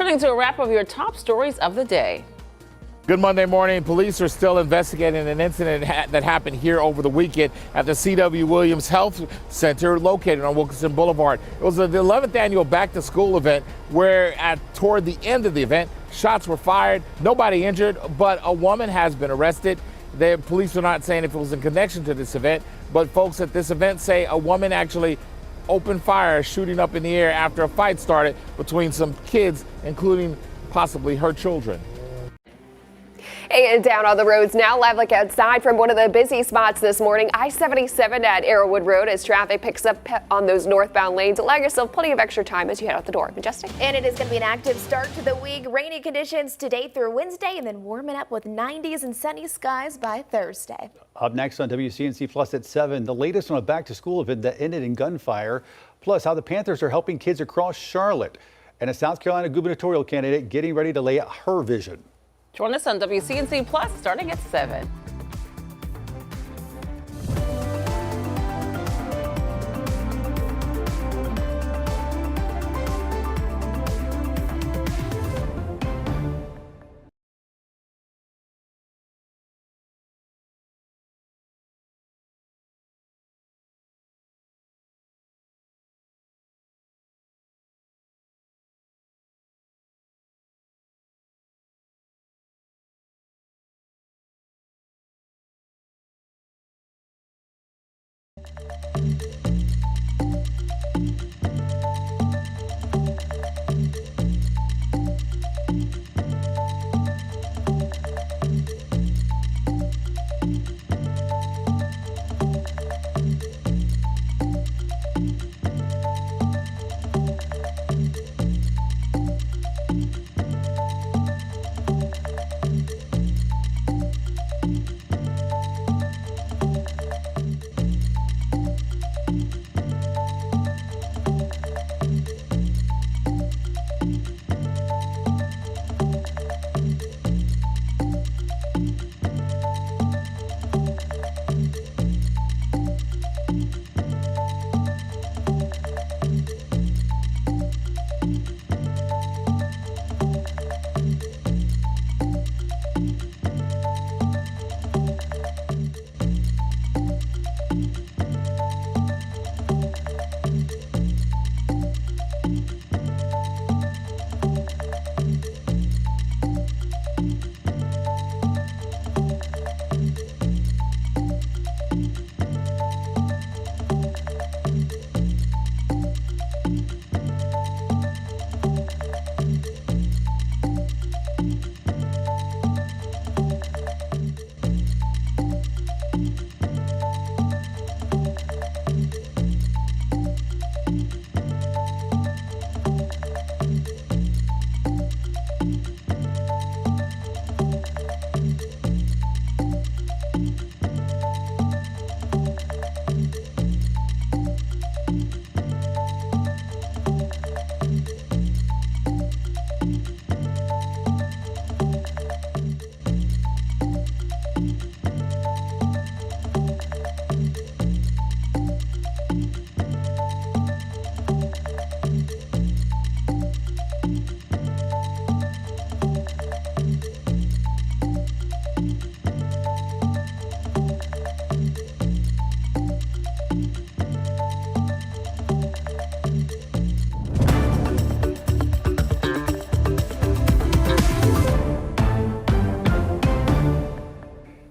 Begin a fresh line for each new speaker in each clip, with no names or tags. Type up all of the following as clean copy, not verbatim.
Turning to a wrap of your top stories of the day.
Good Monday morning. Police are still investigating an incident that happened here over the weekend at the C.W. Williams Health Center located on Wilkinson Boulevard. It was the 11th annual back to school event where toward the end of the event, shots were fired. Nobody injured, but a woman has been arrested. The police are not saying if it was in connection to this event, but folks at this event say a woman actually opened fire, shooting up in the air after a fight started between some kids, including possibly her children.
And down on the roads now, live look outside from one of the busy spots this morning, I-77 at Arrowwood Road as traffic picks up on those northbound lanes. Allow yourself plenty of extra time as you head out the door. Majestic.
And it is going to be an active start to the week. Rainy conditions today through Wednesday and then warming up with 90s and sunny skies by Thursday.
Up next on WCNC Plus at 7, the latest on a back-to-school event that ended in gunfire, plus how the Panthers are helping kids across Charlotte, and a South Carolina gubernatorial candidate getting ready to lay out her vision.
Join us on WCNC Plus starting at 7.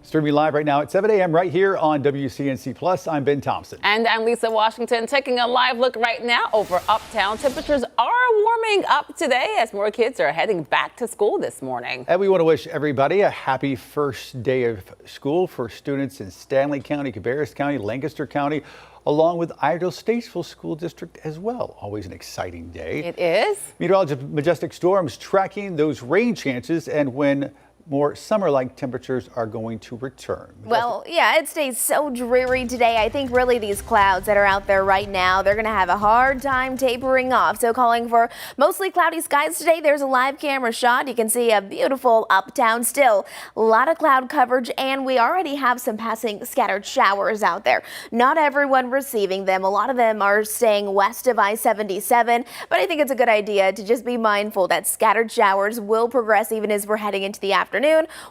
Streaming live right now at 7 a.m. right here on WCNC Plus. I'm Ben Thompson.
And I'm Lisa Washington, taking a live look right now over uptown. Temperatures are warming up today as more kids are heading back to school this morning.
And we want to wish everybody a happy first day of school for students in Stanley County, Cabarrus County, Lancaster County, along with Iredell-Statesville School District as well. Always an exciting day.
It is.
Meteorologist Majestic Storms tracking those rain chances, and when more summer-like temperatures are going to return.
Well, yeah, it stays so dreary today. I think really these clouds that are out there right now, they're going to have a hard time tapering off. So calling for mostly cloudy skies today. There's a live camera shot. You can see a beautiful uptown still. A lot of cloud coverage, and we already have some passing scattered showers out there. Not everyone receiving them. A lot of them are staying west of I-77, but I think it's a good idea to just be mindful that scattered showers will progress even as we're heading into the afternoon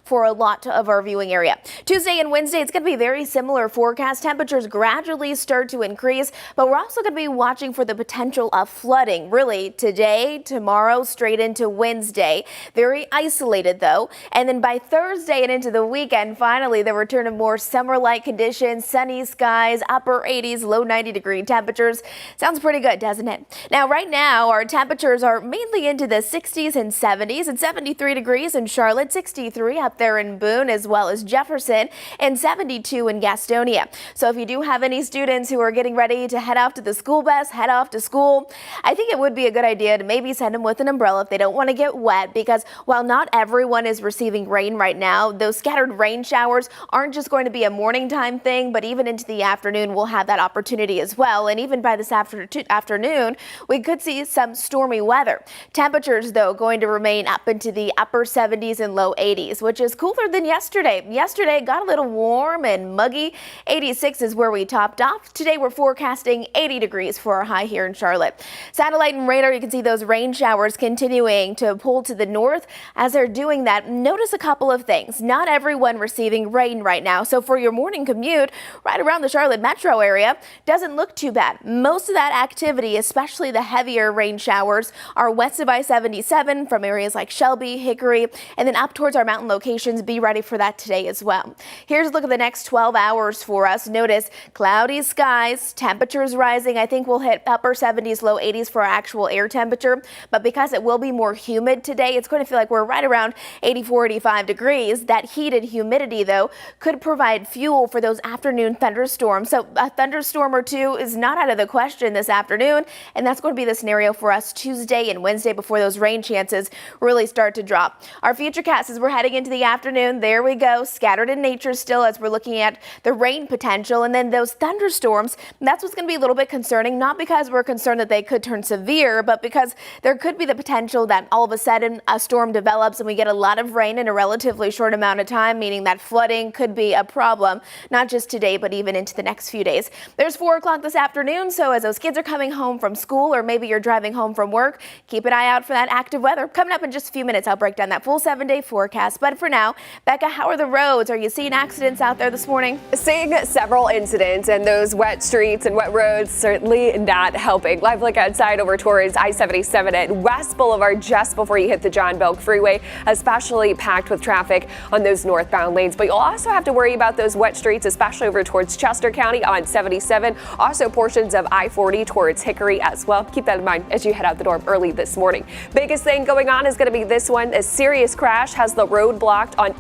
for a lot of our viewing area. Tuesday and Wednesday, it's going to be very similar forecast. Temperatures gradually start to increase, but we're also going to be watching for the potential of flooding really today, tomorrow, straight into Wednesday. Very isolated though. And then by Thursday and into the weekend, finally the return of more summer-like conditions, sunny skies, upper 80s, low 90-degree temperatures. Sounds pretty good, doesn't it? Now, right now, our temperatures are mainly into the 60s and 70s, and 73 degrees in Charlotte, 63 up there in Boone, as well as Jefferson, and 72 in Gastonia. So if you do have any students who are getting ready to head off to the school bus, head off to school, I think it would be a good idea to maybe send them with an umbrella if they don't want to get wet, because while not everyone is receiving rain right now, those scattered rain showers aren't just going to be a morning time thing, but even into the afternoon we'll have that opportunity as well. And even by this afternoon, we could see some stormy weather. Temperatures, though, going to remain up into the upper 70s and low 80s, which is cooler than yesterday. Yesterday got a little warm and muggy. 86 is where we topped off. Today we're forecasting 80 degrees for our high here in Charlotte. Satellite and radar, you can see those rain showers continuing to pull to the north. As they're doing that, notice a couple of things. Not everyone receiving rain right now, so for your morning commute right around the Charlotte metro area, doesn't look too bad. Most of that activity, especially the heavier rain showers, are west of I-77 from areas like Shelby, Hickory, and then up towards our mountain locations. Be ready for that today as well. Here's a look at the next 12 hours for us. Notice cloudy skies, temperatures rising. I think we'll hit upper 70s, low 80s for our actual air temperature, but because it will be more humid today, it's going to feel like we're right around 84, 85 degrees. That heat and humidity, though, could provide fuel for those afternoon thunderstorms. So a thunderstorm or two is not out of the question this afternoon, and that's going to be the scenario for us Tuesday and Wednesday before those rain chances really start to drop. Our futurecast as we're heading into the afternoon, there we go, scattered in nature still as we're looking at the rain potential, and then those thunderstorms, that's what's going to be a little bit concerning, not because we're concerned that they could turn severe, but because there could be the potential that all of a sudden a storm develops and we get a lot of rain in a relatively short amount of time, meaning that flooding could be a problem, not just today, but even into the next few days. There's 4 o'clock this afternoon, so as those kids are coming home from school, or maybe you're driving home from work, keep an eye out for that active weather. Coming up in just a few minutes, I'll break down that full 7-day forecast. But for now, Becca, how are the roads? Are you seeing accidents out there this morning?
Seeing several incidents, and those wet streets and wet roads certainly not helping. Live look outside over towards I-77 at West Boulevard just before you hit the John Belk Freeway, especially packed with traffic on those northbound lanes. But you'll also have to worry about those wet streets, especially over towards Chester County on 77. Also portions of I-40 towards Hickory as well. Keep that in mind as you head out the door early this morning. Biggest thing going on is going to be this one. A serious crash has the road blocked on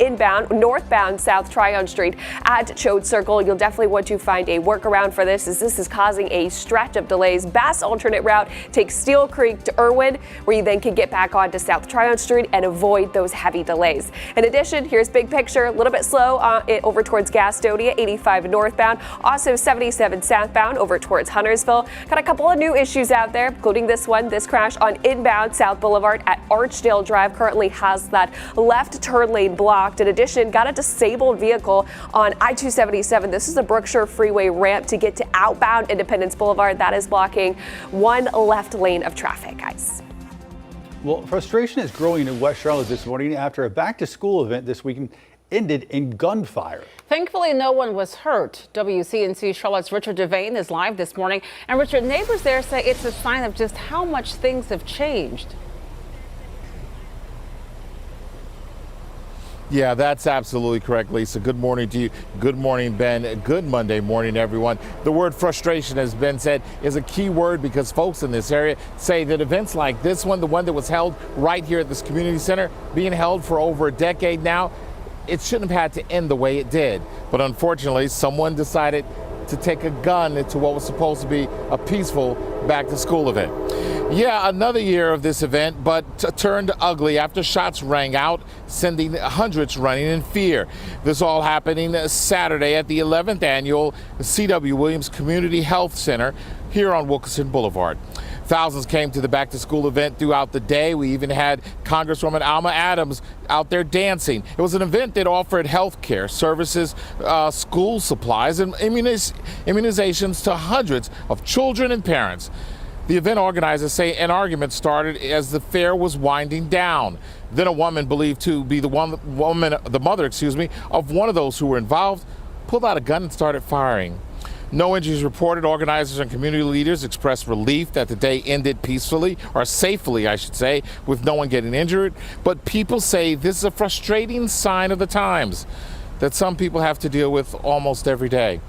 northbound South Tryon Street at Choate Circle. You'll definitely want to find a workaround for this, as this is causing a stretch of delays. Best alternate route takes Steel Creek to Irwin, where you then can get back onto South Tryon Street and avoid those heavy delays. In addition, here's big picture, a little bit slow over towards Gastonia, 85 northbound, also 77 southbound over towards Huntersville. Got a couple of new issues out there, including this one. This crash on inbound South Boulevard at Archdale Drive currently has that left turn lane blocked. In addition, got a disabled vehicle on I-277. This is the Brookshire Freeway ramp to get to outbound Independence Boulevard. That is blocking one left lane of traffic, guys.
Well, frustration is growing in West Charlotte this morning after a back-to-school event this weekend ended in gunfire.
Thankfully, no one was hurt. WCNC Charlotte's Richard Devane is live this morning. And Richard, neighbors there say it's a sign of just how much things have changed.
Yeah, that's absolutely correct, Lisa. Good morning to you. Good morning, Ben. Good Monday morning, everyone. The word frustration, as Ben said, is a key word because folks in this area say that events like this one, the one that was held right here at this community center, being held for over a decade now, it shouldn't have had to end the way it did. But unfortunately, someone decided to take a gun into what was supposed to be a peaceful back to school event. Yeah, another year of this event, but turned ugly after shots rang out, sending hundreds running in fear. This all happening Saturday at the 11th annual C.W. Williams Community Health Center here on Wilkinson Boulevard. Thousands came to the back to school event throughout the day. We even had Congresswoman Alma Adams out there dancing. It was an event that offered health care services, school supplies, and immunizations to hundreds of children and parents. The event organizers say an argument started as the fair was winding down. Then a woman believed to be the mother of one of those who were involved, pulled out a gun and started firing. No injuries reported. Organizers and community leaders expressed relief that the day ended peacefully, or safely, I should say, with no one getting injured. But people say this is a frustrating sign of the times that some people have to deal with almost every day.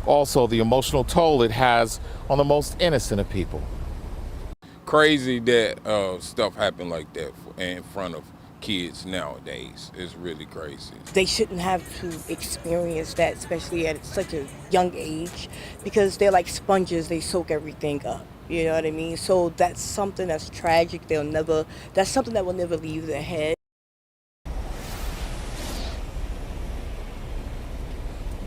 Also, the emotional toll it has on the most innocent of people.
Crazy that stuff happen like that in front of kids nowadays. It's really crazy.
They shouldn't have to experience that, especially at such a young age, because they're like sponges. They soak everything up. You know what I mean? So that's something that's tragic. That's something that will never leave their head.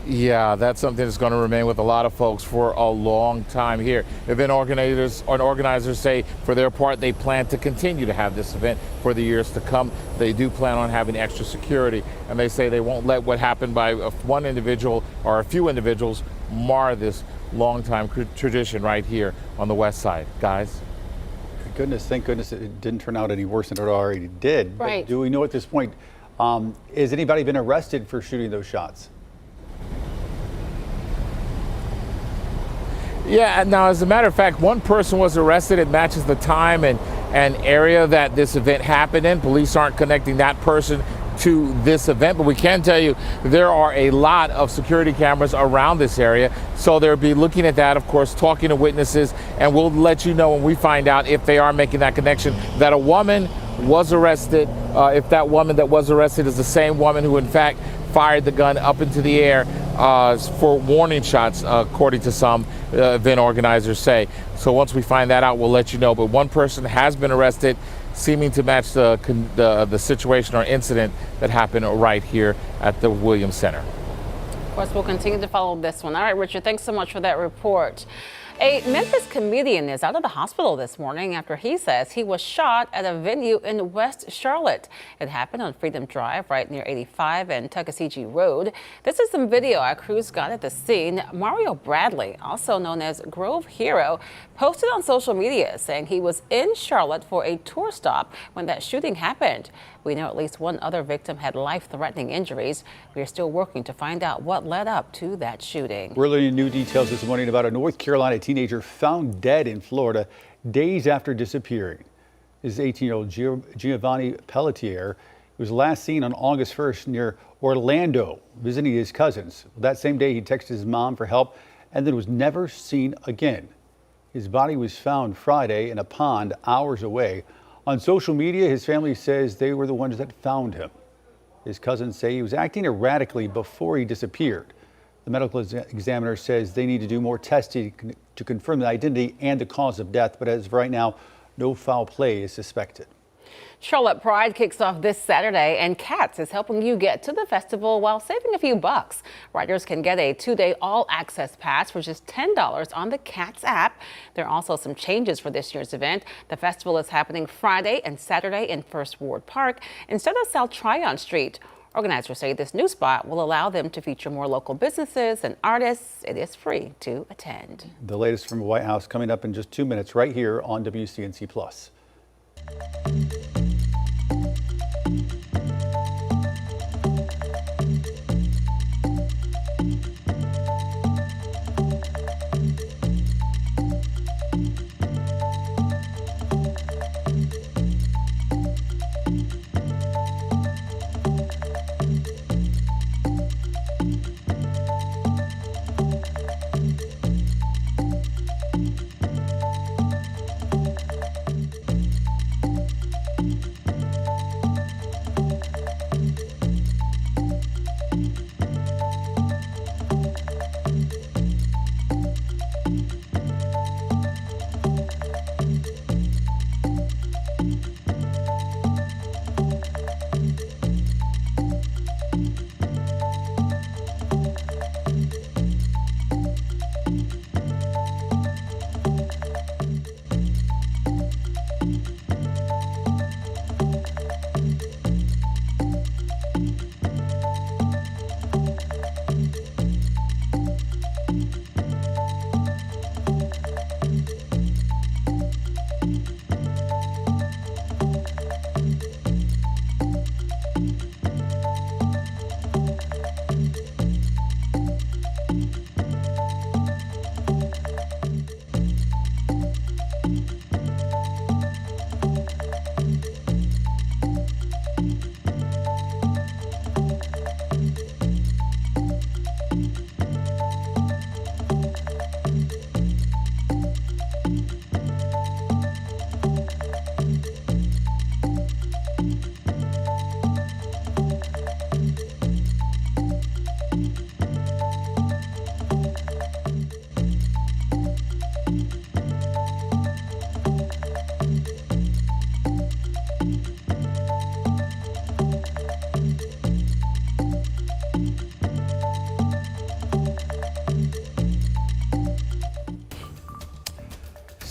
Yeah, that's something that's going to remain with a lot of folks for a long time here. Event organizers say for their part they plan to continue to have this event for the years to come. They do plan on having extra security, and they say they won't let what happened by one individual or a few individuals mar this long-time tradition right here on the west side. Guys?
Thank goodness it didn't turn out any worse than it already did.
Right.
But do we know at this point, has anybody been arrested for shooting those shots?
Yeah, now as a matter of fact, one person was arrested. It matches the time and area that this event happened in. Police aren't connecting that person to this event, but we can tell you there are a lot of security cameras around this area. So they'll be looking at that, of course, talking to witnesses, and we'll let you know when we find out if they are making that connection that a woman was arrested, if that woman that was arrested is the same woman who in fact fired the gun up into the air for warning shots, according to some event organizers say. So once we find that out, we'll let you know. But one person has been arrested, seeming to match the situation or incident that happened right here at the Williams Center.
Of course, we'll continue to follow this one. All right, Richard, thanks so much for that report. A Memphis comedian is out of the hospital this morning after he says he was shot at a venue in West Charlotte. It happened on Freedom Drive right near 85 and Tuckasegee Road. This is some video our crews got at the scene. Mario Bradley, also known as Grove Hero, posted on social media saying he was in Charlotte for a tour stop when that shooting happened. We know at least one other victim had life-threatening injuries. We are still working to find out what led up to that shooting.
We're learning new details this morning about a North Carolina teenager found dead in Florida days after disappearing. His 18-year-old Giovanni Pelletier was last seen on August 1st near Orlando visiting his cousins. That same day, he texted his mom for help and then was never seen again. His body was found Friday in a pond hours away. On social media, his family says they were the ones that found him. His cousins say he was acting erratically before he disappeared. The medical examiner says they need to do more testing to confirm the identity and the cause of death, but as of right now, no foul play is suspected.
Charlotte Pride kicks off this Saturday, and Cats is helping you get to the festival while saving a few bucks. Riders can get a 2-day all-access pass for just $10 on the Cats app. There are also some changes for this year's event. The festival is happening Friday and Saturday in First Ward Park instead of South Tryon Street. Organizers say this new spot will allow them to feature more local businesses and artists. It is free to attend.
The latest from the White House coming up in just 2 minutes right here on WCNC Plus.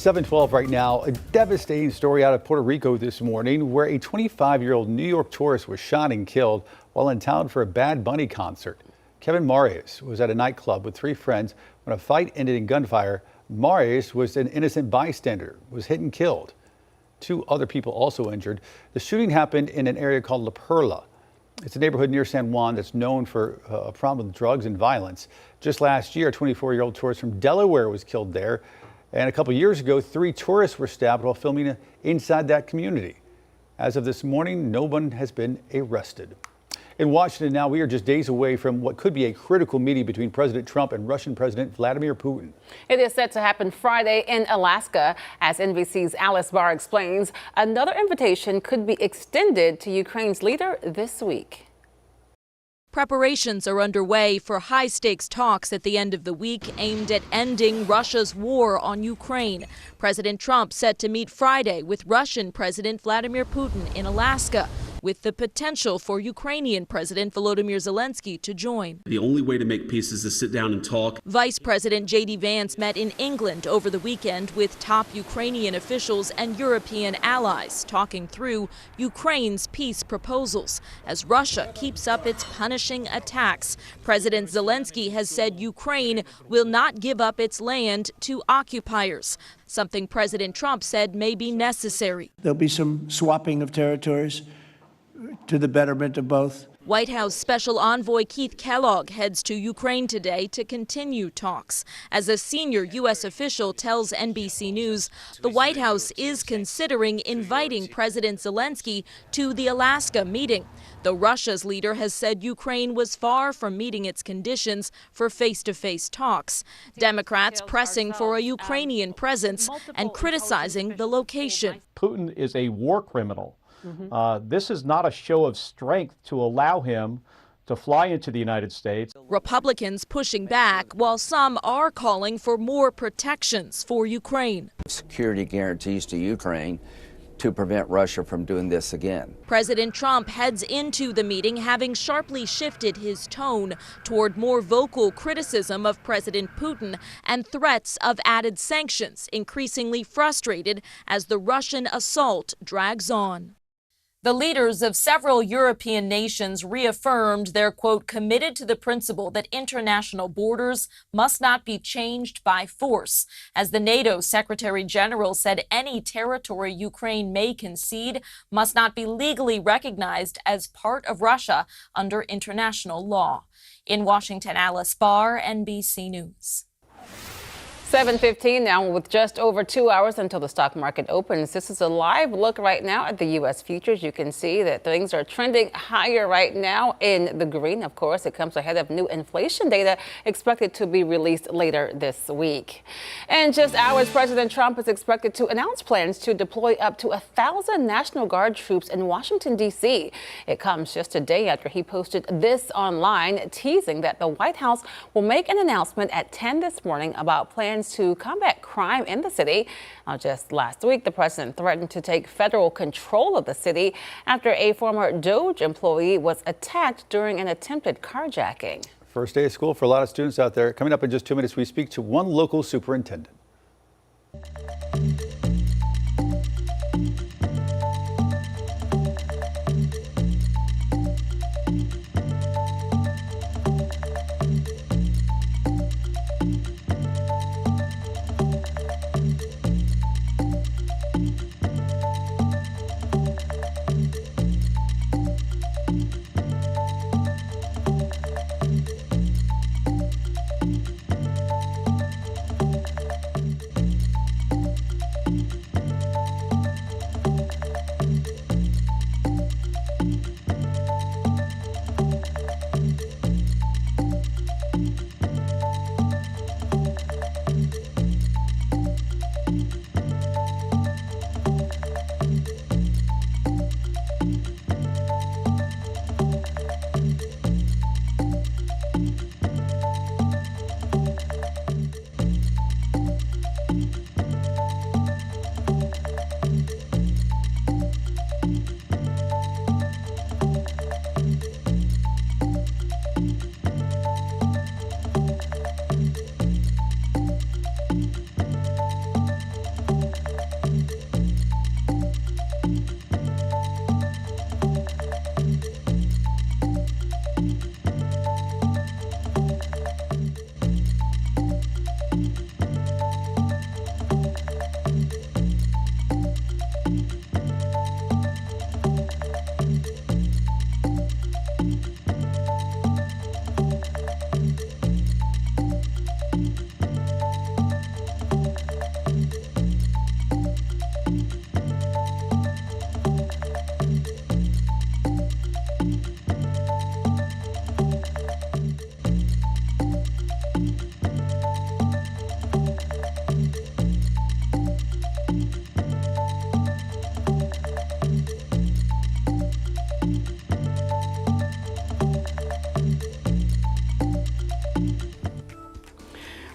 7:12 right now. A devastating story out of Puerto Rico this morning where a 25-year-old New York tourist was shot and killed while in town for a Bad Bunny concert. Kevin Marius was at a nightclub with 3 friends when a fight ended in gunfire. Marius was an innocent bystander, was hit and killed. 2 other people also injured. The shooting happened in an area called La Perla. It's a neighborhood near San Juan that's known for a problem with drugs and violence. Just last year, a 24-year-old tourist from Delaware was killed there. And a couple years ago, 3 tourists were stabbed while filming inside that community. As of this morning, no one has been arrested. In Washington now, we are just days away from what could be a critical meeting between President Trump and Russian President Vladimir Putin.
It is set to happen Friday in Alaska. As NBC's Alice Barr explains, another invitation could be extended to Ukraine's leader this week.
Preparations are underway for high-stakes talks at the end of the week aimed at ending Russia's war on Ukraine. President Trump set to meet Friday with Russian President Vladimir Putin in Alaska, with the potential for Ukrainian President Volodymyr Zelensky to join.
The only way to make peace is to sit down and talk.
Vice President J.D. Vance met in England over the weekend with top Ukrainian officials and European allies, talking through Ukraine's peace proposals as Russia keeps up its punishing attacks. President Zelensky has said Ukraine will not give up its land to occupiers, something President Trump said may be necessary.
There'll be some swapping of territories to the betterment of both.
White House Special Envoy Keith Kellogg heads to Ukraine today to continue talks. As a senior U.S. official tells NBC News, the White House is considering inviting President Zelensky to the Alaska meeting, though Russia's leader has said Ukraine was far from meeting its conditions for face-to-face talks. Democrats pressing for a Ukrainian presence and criticizing the location.
Putin is a war criminal. This is not a show of strength to allow him to fly into the United States.
Republicans pushing back, while some are calling for more protections for Ukraine.
Security guarantees to Ukraine to prevent Russia from doing this again.
President Trump heads into the meeting having sharply shifted his tone toward more vocal criticism of President Putin and threats of added sanctions, increasingly frustrated as the Russian assault drags on. The leaders of several European nations reaffirmed they're, quote, committed to the principle that international borders must not be changed by force. As the NATO Secretary General said, any territory Ukraine may concede must not be legally recognized as part of Russia under international law. In Washington, Alice Barr, NBC News.
7:15 now, with just over 2 hours until the stock market opens. This is a live look right now at the U.S. futures. You can see that things are trending higher right now in the green. Of course, it comes ahead of new inflation data expected to be released later this week. In just hours, President Trump is expected to announce plans to deploy up to 1,000 National Guard troops in Washington, D.C. It comes just a day after he posted this online, teasing that the White House will make an announcement at 10 this morning about plans to combat crime in the city. Just last week, the president threatened to take federal control of the city after a former DOJ employee was attacked during an attempted carjacking.
First day of school for a lot of students out there. Coming up in just 2 minutes, we speak to one local superintendent.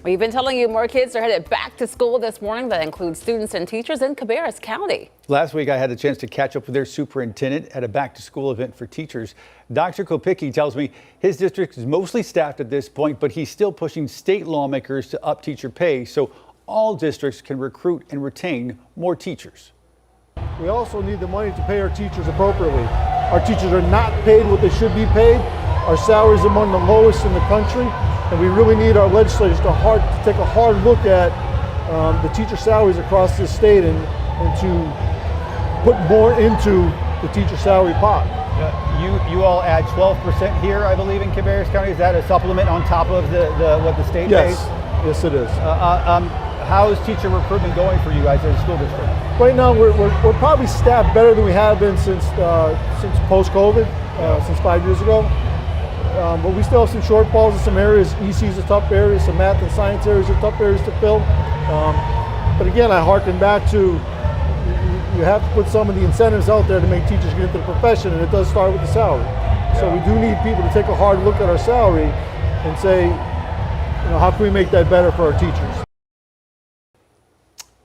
We've been telling you more kids are headed back to school this morning. That includes students and teachers in Cabarrus County.
Last week, I had the chance to catch up with their superintendent at a back-to-school event for teachers. Dr. Kopicki tells me his district is mostly staffed at this point, but he's still pushing state lawmakers to up teacher pay so all districts can recruit and retain more teachers.
We also need the money to pay our teachers appropriately. Our teachers are not paid what they should be paid. Our salaries are among the lowest in the country, and we really need our legislators to take a hard look at the teacher salaries across this state and to put more into the teacher salary pot.
You all add 12% here, I believe, in Cabarrus County. Is that a supplement on top of what the state pays?
Yes, it is.
How is teacher recruitment going for you guys as a school district?
Right now, we're probably staffed better than we have been since post-COVID, since 5 years ago. But we still have some shortfalls in some areas. EC is a tough area, some math and science areas are tough areas to fill. But again, I harken back to you have to put some of the incentives out there to make teachers get into the profession, and it does start with the salary. So we do need people to take a hard look at our salary and say, how can we make that better for our teachers?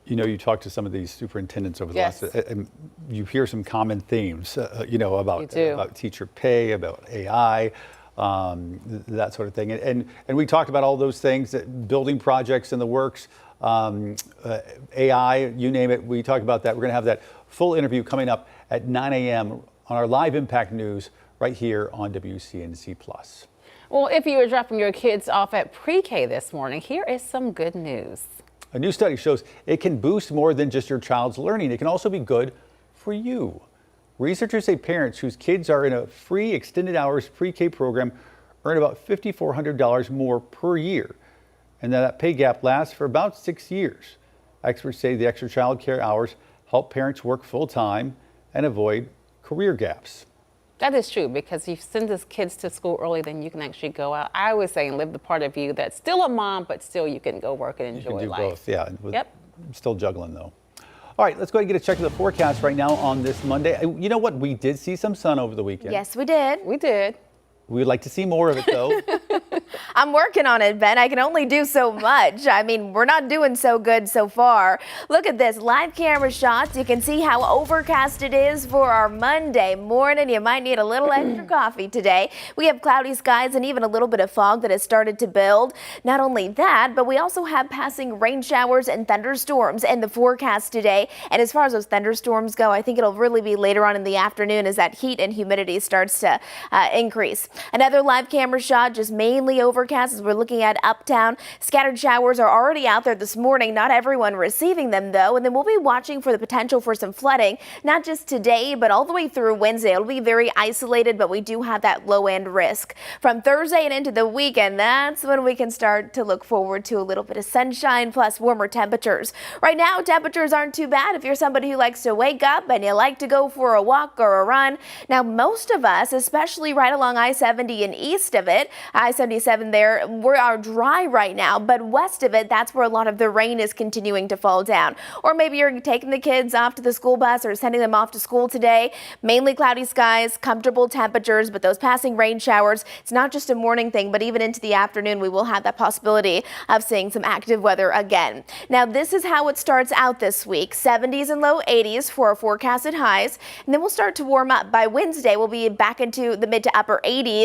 You talk to some of these superintendents over the last, and you hear some common themes, about teacher pay, about AI, that sort of thing. And we talked about all those things, building projects in the works, AI, you name it. We talked about that. We're going to have that full interview coming up at 9 a.m. on our live Impact News right here on WCNC Plus.
Well, if you were dropping your kids off at pre-K this morning, here is some good news.
A new study shows it can boost more than just your child's learning. It can also be good for you. Researchers say parents whose kids are in a free extended hours pre-K program earn about $5,400 more per year. And that pay gap lasts for about 6 years. Experts say the extra child care hours help parents work full time and avoid career gaps.
That is true, because if you send these kids to school early, then you can actually go out. I always say, live the part of you that's still a mom, but still you can go work and enjoy life.
You can do both, yeah.
Yep.
Still juggling, though. All right, let's go ahead and get a check of the forecast right now on this Monday. You know what? We did see some sun over the weekend.
Yes, we did.
We did.
We would like to see more of it, though.
I'm working on it, Ben. I can only do so much. I mean, we're not doing so good so far. Look at this live camera shots. You can see how overcast it is for our Monday morning. You might need a little extra coffee today. We have cloudy skies and even a little bit of fog that has started to build. Not only that, but we also have passing rain showers and thunderstorms in the forecast today. And as far as those thunderstorms go, I think it'll really be later on in the afternoon as that heat and humidity starts to increase. Another live camera shot, just mainly overcast as we're looking at uptown. Scattered showers are already out there this morning. Not everyone receiving them, though. And then we'll be watching for the potential for some flooding, not just today, but all the way through Wednesday. It'll be very isolated, but we do have that low end risk. From Thursday and into the weekend, that's when we can start to look forward to a little bit of sunshine plus warmer temperatures. Right now, temperatures aren't too bad if you're somebody who likes to wake up and you like to go for a walk or a run. Now, most of us, especially right along I-70 and east of it, I-77 there, we are dry right now, but west of it, that's where a lot of the rain is continuing to fall down. Or maybe you're taking the kids off to the school bus or sending them off to school today. Mainly cloudy skies, comfortable temperatures, but those passing rain showers, it's not just a morning thing, but even into the afternoon, we will have that possibility of seeing some active weather again. Now, this is how it starts out this week. 70s and low 80s for our forecasted highs, and then we'll start to warm up. By Wednesday, we'll be back into the mid to upper 80s.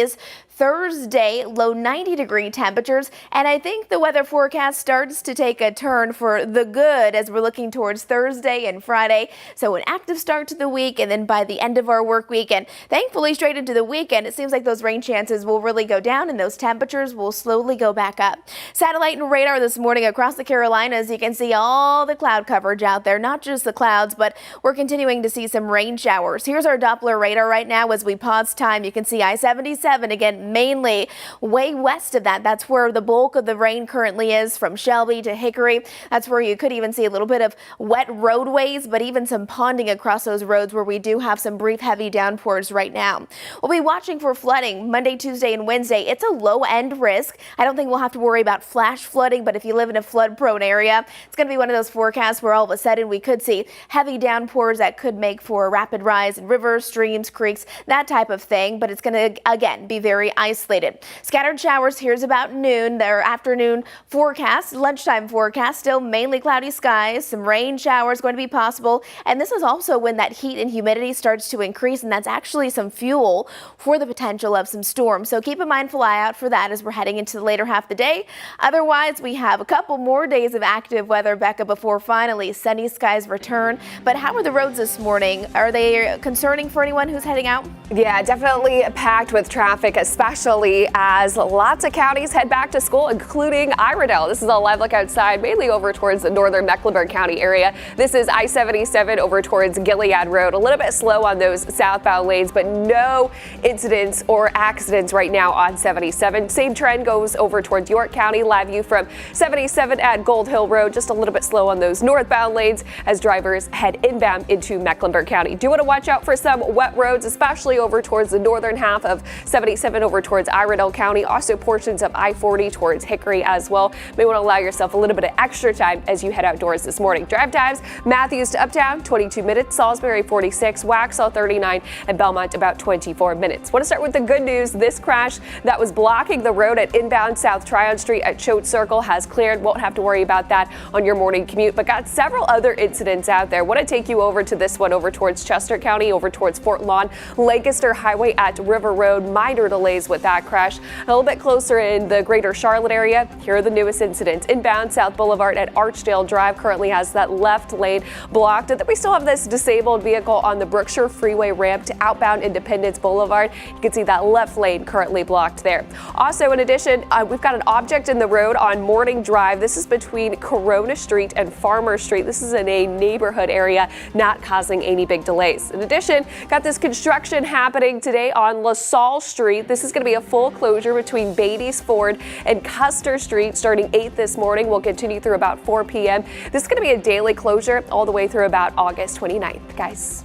Thursday, low 90-degree temperatures, and I think the weather forecast starts to take a turn for the good as we're looking towards Thursday and Friday. So an active start to the week, and then by the end of our work week, and thankfully straight into the weekend, it seems like those rain chances will really go down and those temperatures will slowly go back up. Satellite and radar this morning across the Carolinas, you can see all the cloud coverage out there, not just the clouds, but we're continuing to see some rain showers. Here's our Doppler radar right now as we pause time. You can see I-77 again, mainly way west of that. That's where the bulk of the rain currently is, from Shelby to Hickory. That's where you could even see a little bit of wet roadways, but even some ponding across those roads where we do have some brief heavy downpours right now. We'll be watching for flooding Monday, Tuesday, and Wednesday. It's a low end risk. I don't think we'll have to worry about flash flooding, but if you live in a flood prone area, it's going to be one of those forecasts where all of a sudden we could see heavy downpours that could make for a rapid rise in rivers, streams, creeks, that type of thing, but it's going to again be very isolated. Scattered showers showers. Here's about noon. Their afternoon forecast, lunchtime forecast, still mainly cloudy skies. Some rain showers going to be possible. And this is also when that heat and humidity starts to increase, and that's actually some fuel for the potential of some storms. So keep a mindful eye out for that as we're heading into the later half of the day. Otherwise, we have a couple more days of active weather, Becca, before finally sunny skies return. But how are the roads this morning? Are they concerning for anyone who's heading out?
Yeah, definitely packed with traffic, especially as lots of counties head back to school, including Iredell. This is a live look outside, mainly over towards the northern Mecklenburg County area. This is I-77 over towards Gilead Road. A little bit slow on those southbound lanes, but no incidents or accidents right now on 77. Same trend goes over towards York County. Live view from 77 at Gold Hill Road. Just a little bit slow on those northbound lanes as drivers head inbound into Mecklenburg County. Do want to watch out for some wet roads, especially over towards the northern half of 77 over towards Iredell County. Also portions of I-40 towards Hickory as well. May want to allow yourself a little bit of extra time as you head outdoors this morning. Drive times, Matthews to Uptown, 22 minutes. Salisbury, 46. Waxhaw, 39. And Belmont, about 24 minutes. Want to start with the good news. This crash that was blocking the road at inbound South Tryon Street at Choate Circle has cleared. Won't have to worry about that on your morning commute, but got several other incidents out there. Want to take you over to this one over towards Chester County, over towards Fort Lawn, Lancaster Highway at River Road. Minor delays with that crash. A little bit closer in the greater Charlotte area. Here are the newest incidents. Inbound South Boulevard at Archdale Drive currently has that left lane blocked. And then we still have this disabled vehicle on the Brookshire Freeway ramp to outbound Independence Boulevard. You can see that left lane currently blocked there. Also, in addition, we've got an object in the road on Morning Drive. This is between Corona Street and Farmer Street. This is in a neighborhood area, not causing any big delays. In addition, got this construction happening today on LaSalle Street. This is going to be a full closure between Beatty's Ford and Custer Street starting 8 this morning. Will continue through about 4 p.m. This is going to be a daily closure all the way through about August 29th, guys.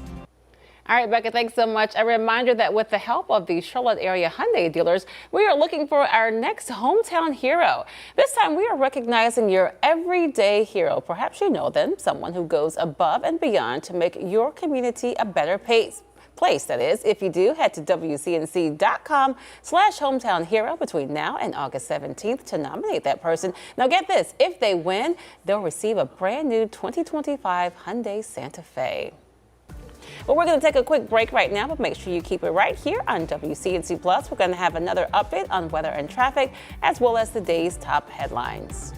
All right, Becca, thanks so much. A reminder that with the help of the Charlotte area Hyundai dealers, we are looking for our next hometown hero. This time we are recognizing your everyday hero. Perhaps you know them, someone who goes above and beyond to make your community a better place. That is. If you do, head to WCNC.com/hometown hero between now and August 17th to nominate that person. Now get this, if they win, they'll receive a brand new 2025 Hyundai Santa Fe. Well, we're going to take a quick break right now, but make sure you keep it right here on WCNC Plus. We're going to have another update on weather and traffic, as well as the day's top headlines.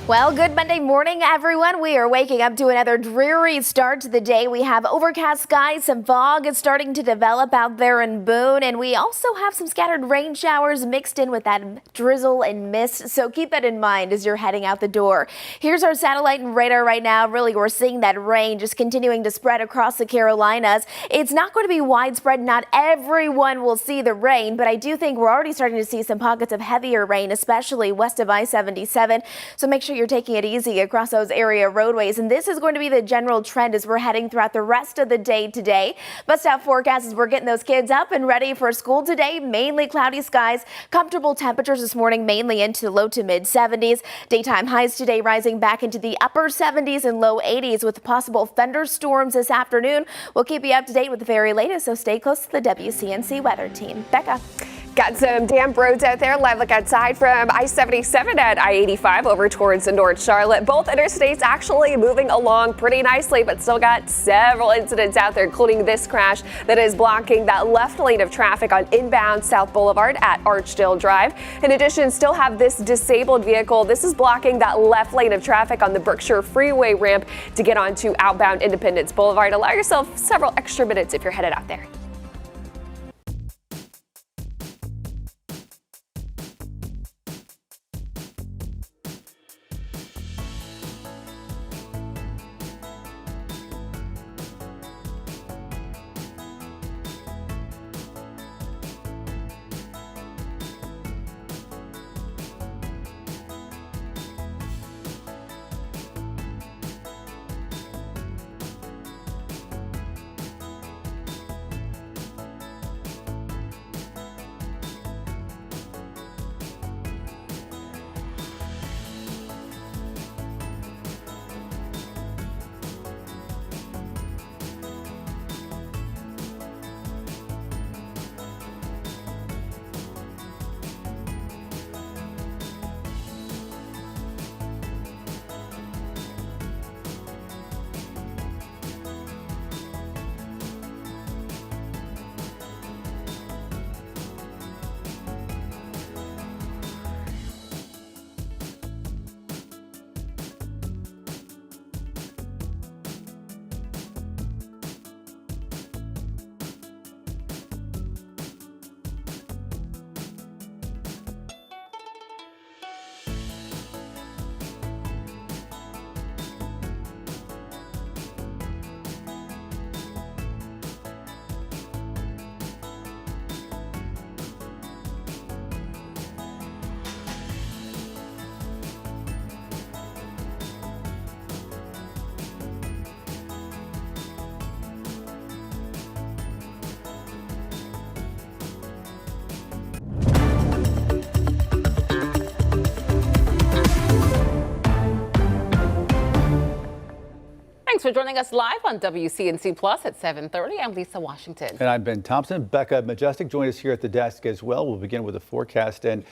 Well, good Monday morning, everyone. We are waking up to another dreary start to the day. We have overcast skies, some fog is starting to develop out there in Boone, and we also have some scattered rain showers mixed in with that drizzle and mist. So keep that in mind as you're heading out the door. Here's our satellite and radar right now. Really, we're seeing that rain just continuing to spread across the Carolinas. It's not going to be widespread. Not everyone will see the rain, but I do think we're already starting to see some pockets of heavier rain, especially west of I-77. So make sure you're taking it easy across those area roadways, and this is going to be the general trend as we're heading throughout the rest of the day today. Bus stop forecast as we're getting those kids up and ready for school today. Mainly cloudy skies, comfortable temperatures this morning, mainly into the low to mid 70s. Daytime highs today rising back into the upper 70s and low 80s with possible thunderstorms this afternoon. We'll keep you up to date with the very latest, so stay close to the WCNC weather team. Becca.
Got some damp roads out there. Live look outside from I-77 at I-85 over towards North Charlotte. Both interstates actually moving along pretty nicely, but still got several incidents out there, including this crash that is blocking that left lane of traffic on inbound South Boulevard at Archdale Drive. In addition, still have this disabled vehicle. This is blocking that left lane of traffic on the Brookshire Freeway ramp to get onto outbound Independence Boulevard. Allow yourself several extra minutes if you're headed out there.
Thanks for joining us live on WCNC Plus at 7:30. I'm Lisa Washington.
And I'm Ben Thompson. Becca Majestic joined us here at the desk as well. We'll begin with the forecast. And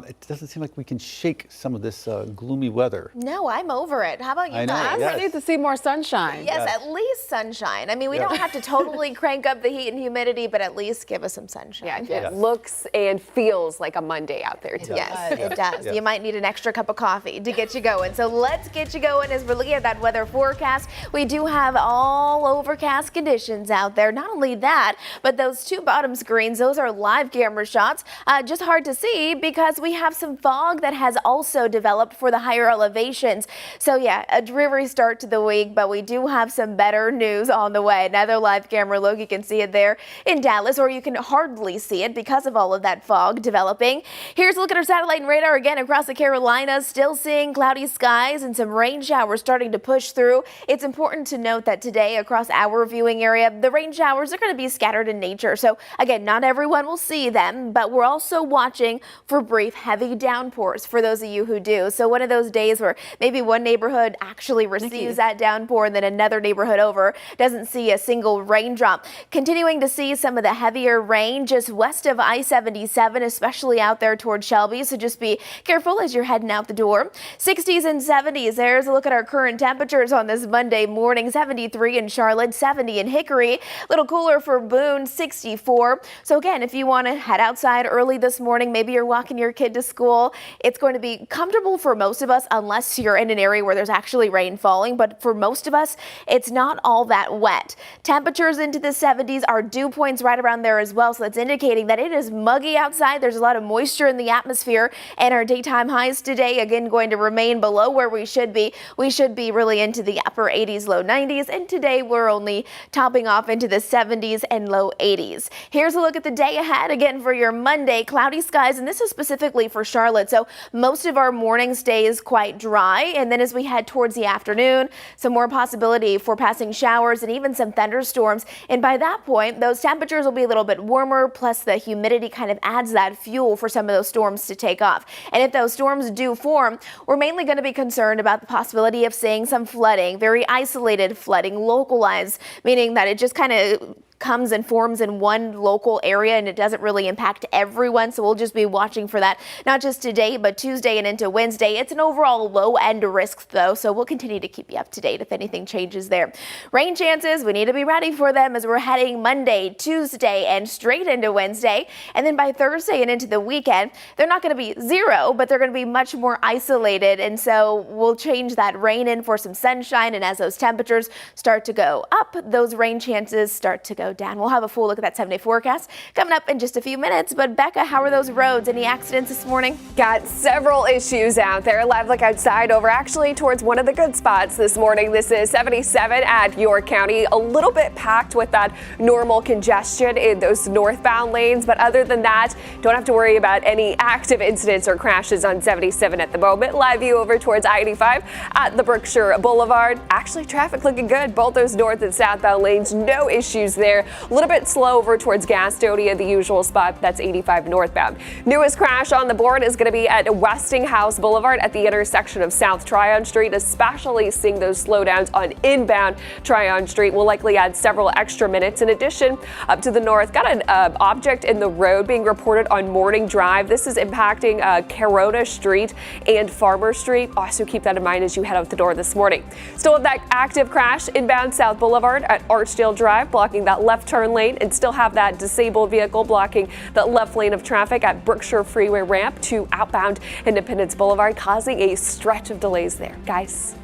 it doesn't seem like we can shake some of this gloomy weather.
No, I'm over it. How about you
I know,
guys?
yes.
I need to see more sunshine.
Yes, at least sunshine. I mean, we don't have to totally crank up the heat and humidity, but at least give us some sunshine.
Yeah, it looks and feels like a Monday out there today.
Yes, it does. You might need an extra cup of coffee to get you going. So let's get you going as we're looking at that weather forecast. We do have all overcast conditions out there. Not only that, but those two bottom screens, those are live camera shots. Just hard to see because we have some fog that has also developed for the higher elevations. So yeah, a dreary start to the week, but we do have some better news on the way. Another live camera look, you can see it there in Dallas, or you can hardly see it because of all of that fog developing. Here's a look at our satellite and radar again across the Carolinas. Still seeing cloudy skies and some rain showers starting to push through. It's important to note that today across our viewing area, the rain showers are going to be scattered in nature. So again, not everyone will see them, but we're also watching for brief heavy downpours for those of you who do. So one of those days where maybe one neighborhood actually receives that downpour and then another neighborhood over doesn't see a single raindrop. Continuing to see some of the heavier rain just west of I-77, especially out there towards Shelby. So just be careful as you're heading out the door. 60s and 70s. There's a look at our current temperatures on this Monday morning. 73 in Charlotte, 70 in Hickory. A little cooler for Boone, 64. So again, if you want to head outside early this morning, maybe you're walking your kid to school, it's going to be comfortable for most of us unless you're in an area where there's actually rain falling. But for most of us, it's not all that wet. Temperatures into the 70s, our dew points right around there as well. So that's indicating that it is muggy outside. There's a lot of moisture in the atmosphere, and our daytime highs today, again, going to remain below where we should be. We should be really into the upper 80s, low 90s. And today we're only topping off into the 70s and low 80s. Here's a look at the day ahead again for your Monday. Cloudy skies, and this is specifically for Charlotte. So most of our morning stays quite dry, and then as we head towards the afternoon, some more possibility for passing showers and even some thunderstorms. And by that point, those temperatures will be a little bit warmer, plus the humidity kind of adds that fuel for some of those storms to take off. And if those storms do form, we're mainly going to be concerned about the possibility of seeing some flooding, very isolated flooding, localized, meaning that it just kind of comes and forms in one local area and it doesn't really impact everyone. So we'll just be watching for that, not just today, but Tuesday and into Wednesday. It's an overall low end risk though, so we'll continue to keep you up to date if anything changes there. Rain chances, we need to be ready for them as we're heading Monday, Tuesday, and straight into Wednesday. And then by Thursday and into the weekend, they're not going to be zero, but they're going to be much more isolated. And so we'll change that rain in for some sunshine. And as those temperatures start to go up, those rain chances start to go down. We'll have a full look at that 7-day forecast coming up in just a few minutes. But Becca, how are those roads? Any accidents this morning?
Got several issues out there. Live look outside over actually towards one of the good spots this morning. This is 77 at York County. A little bit packed with that normal congestion in those northbound lanes. But other than that, don't have to worry about any active incidents or crashes on 77 at the moment. Live view over towards I-85 at the Berkshire Boulevard. Actually, traffic looking good. Both those north and southbound lanes, no issues there. A little bit slow over towards Gastonia, the usual spot. That's 85 northbound. Newest crash on the board is going to be at Westinghouse Boulevard at the intersection of South Tryon Street, especially seeing those slowdowns on inbound Tryon Street. Will likely add several extra minutes. In addition, up to the north, got an object in the road being reported on Morning Drive. This is impacting Corona Street and Farmer Street. Also keep that in mind as you head out the door this morning. Still have that active crash inbound South Boulevard at Archdale Drive, blocking that left turn lane, and still have that disabled vehicle blocking the left lane of traffic at Brookshire Freeway ramp to outbound Independence Boulevard, causing a stretch of delays there. Guys.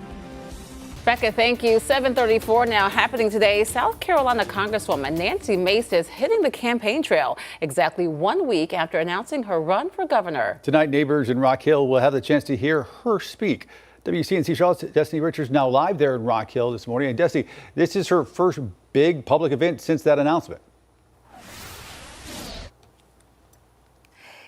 Becca, thank you. 7:34 now. Happening today, South Carolina Congresswoman Nancy Mace is hitting the campaign trail exactly 1 week after announcing her run for governor.
Tonight, neighbors in Rock Hill will have the chance to hear her speak. WCNC Charlotte's Destiny Richards now live there in Rock Hill this morning. And Destiny, this is her first big public event since that announcement.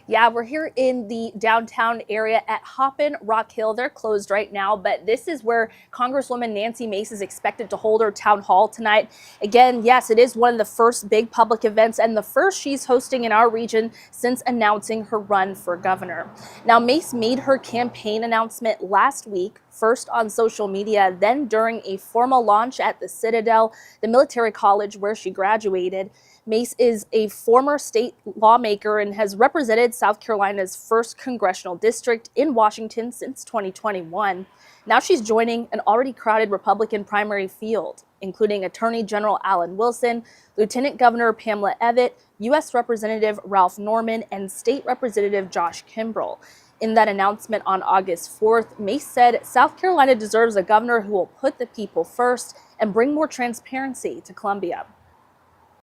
Yeah, we're here in the downtown area at Hoppin Rock Hill. They're closed right now, but this is where Congresswoman Nancy Mace is expected to hold her town hall tonight. Again, yes, it is one of the first big public events and the first she's hosting in our region since announcing her run for governor. Now, Mace made her campaign announcement last week, first on social media, then during a formal launch at the Citadel, the military college where she graduated. Mace is a former state lawmaker and has represented South Carolina's 1st congressional district in Washington since 2021. Now she's joining an already crowded Republican primary field, including Attorney General Alan Wilson, Lieutenant Governor Pamela Evette, U.S. Representative Ralph Norman, and State Representative Josh Kimbrell. In that announcement on August 4th, Mace said South Carolina deserves a governor who will put the people first and bring more transparency to Columbia.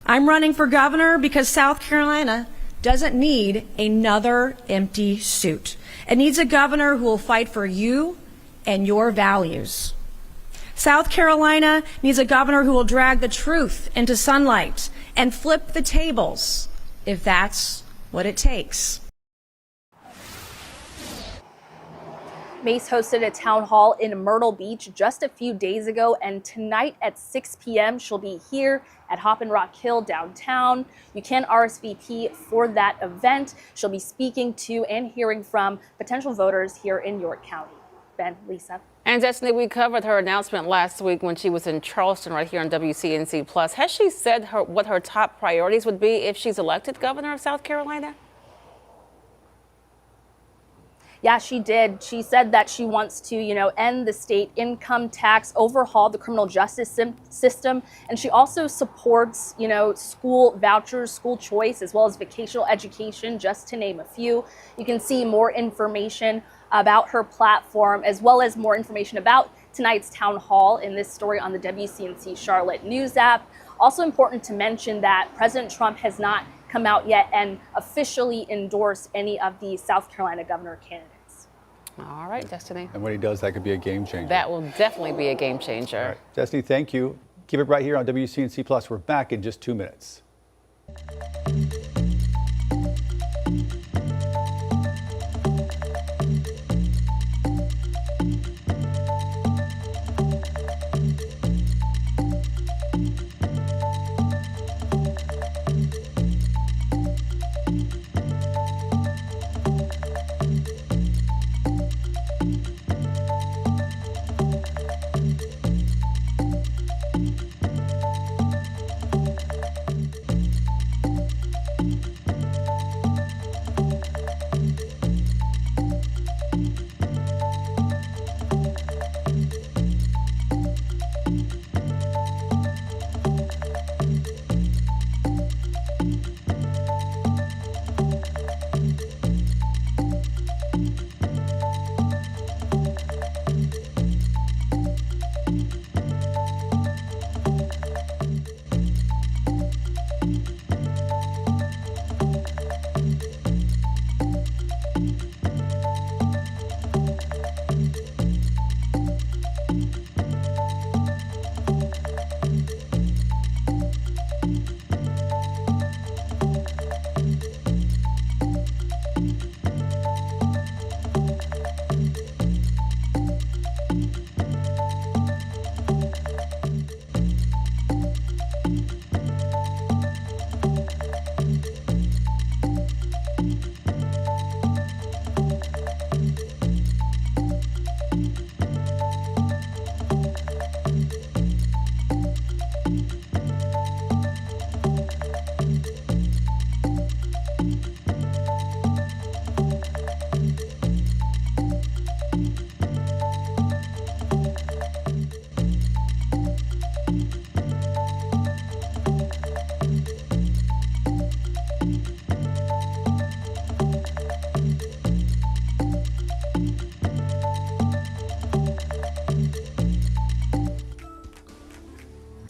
I'm running for governor because South Carolina doesn't need another empty suit. It needs a governor who will fight for you and your values. South Carolina needs a governor who will drag the truth into sunlight and flip the tables, if that's what it takes.
Mace hosted a town hall in Myrtle Beach just a few days ago, and tonight at 6 p.m. she'll be here at Hoppin Rock Hill downtown. You can RSVP for that event. She'll be speaking to and hearing from potential voters here in York County. Ben, Lisa.
And Destiny, we covered her announcement last week when she was in Charleston right here on WCNC Plus. Has she said what her top priorities would be if she's elected governor of South Carolina?
Yeah, she did. She said that she wants to, end the state income tax, overhaul the criminal justice system. And she also supports, school vouchers, school choice, as well as vocational education, just to name a few. You can see more information about her platform, as well as more information about tonight's town hall in this story on the WCNC Charlotte News app. Also important to mention that President Trump has not come out yet and officially endorse any of the South Carolina governor candidates.
All right, Destiny.
And when he does, that could be a game changer.
That will definitely be a game changer.
All right. Destiny, thank you. Keep it right here on WCNC Plus. We're back in just 2 minutes.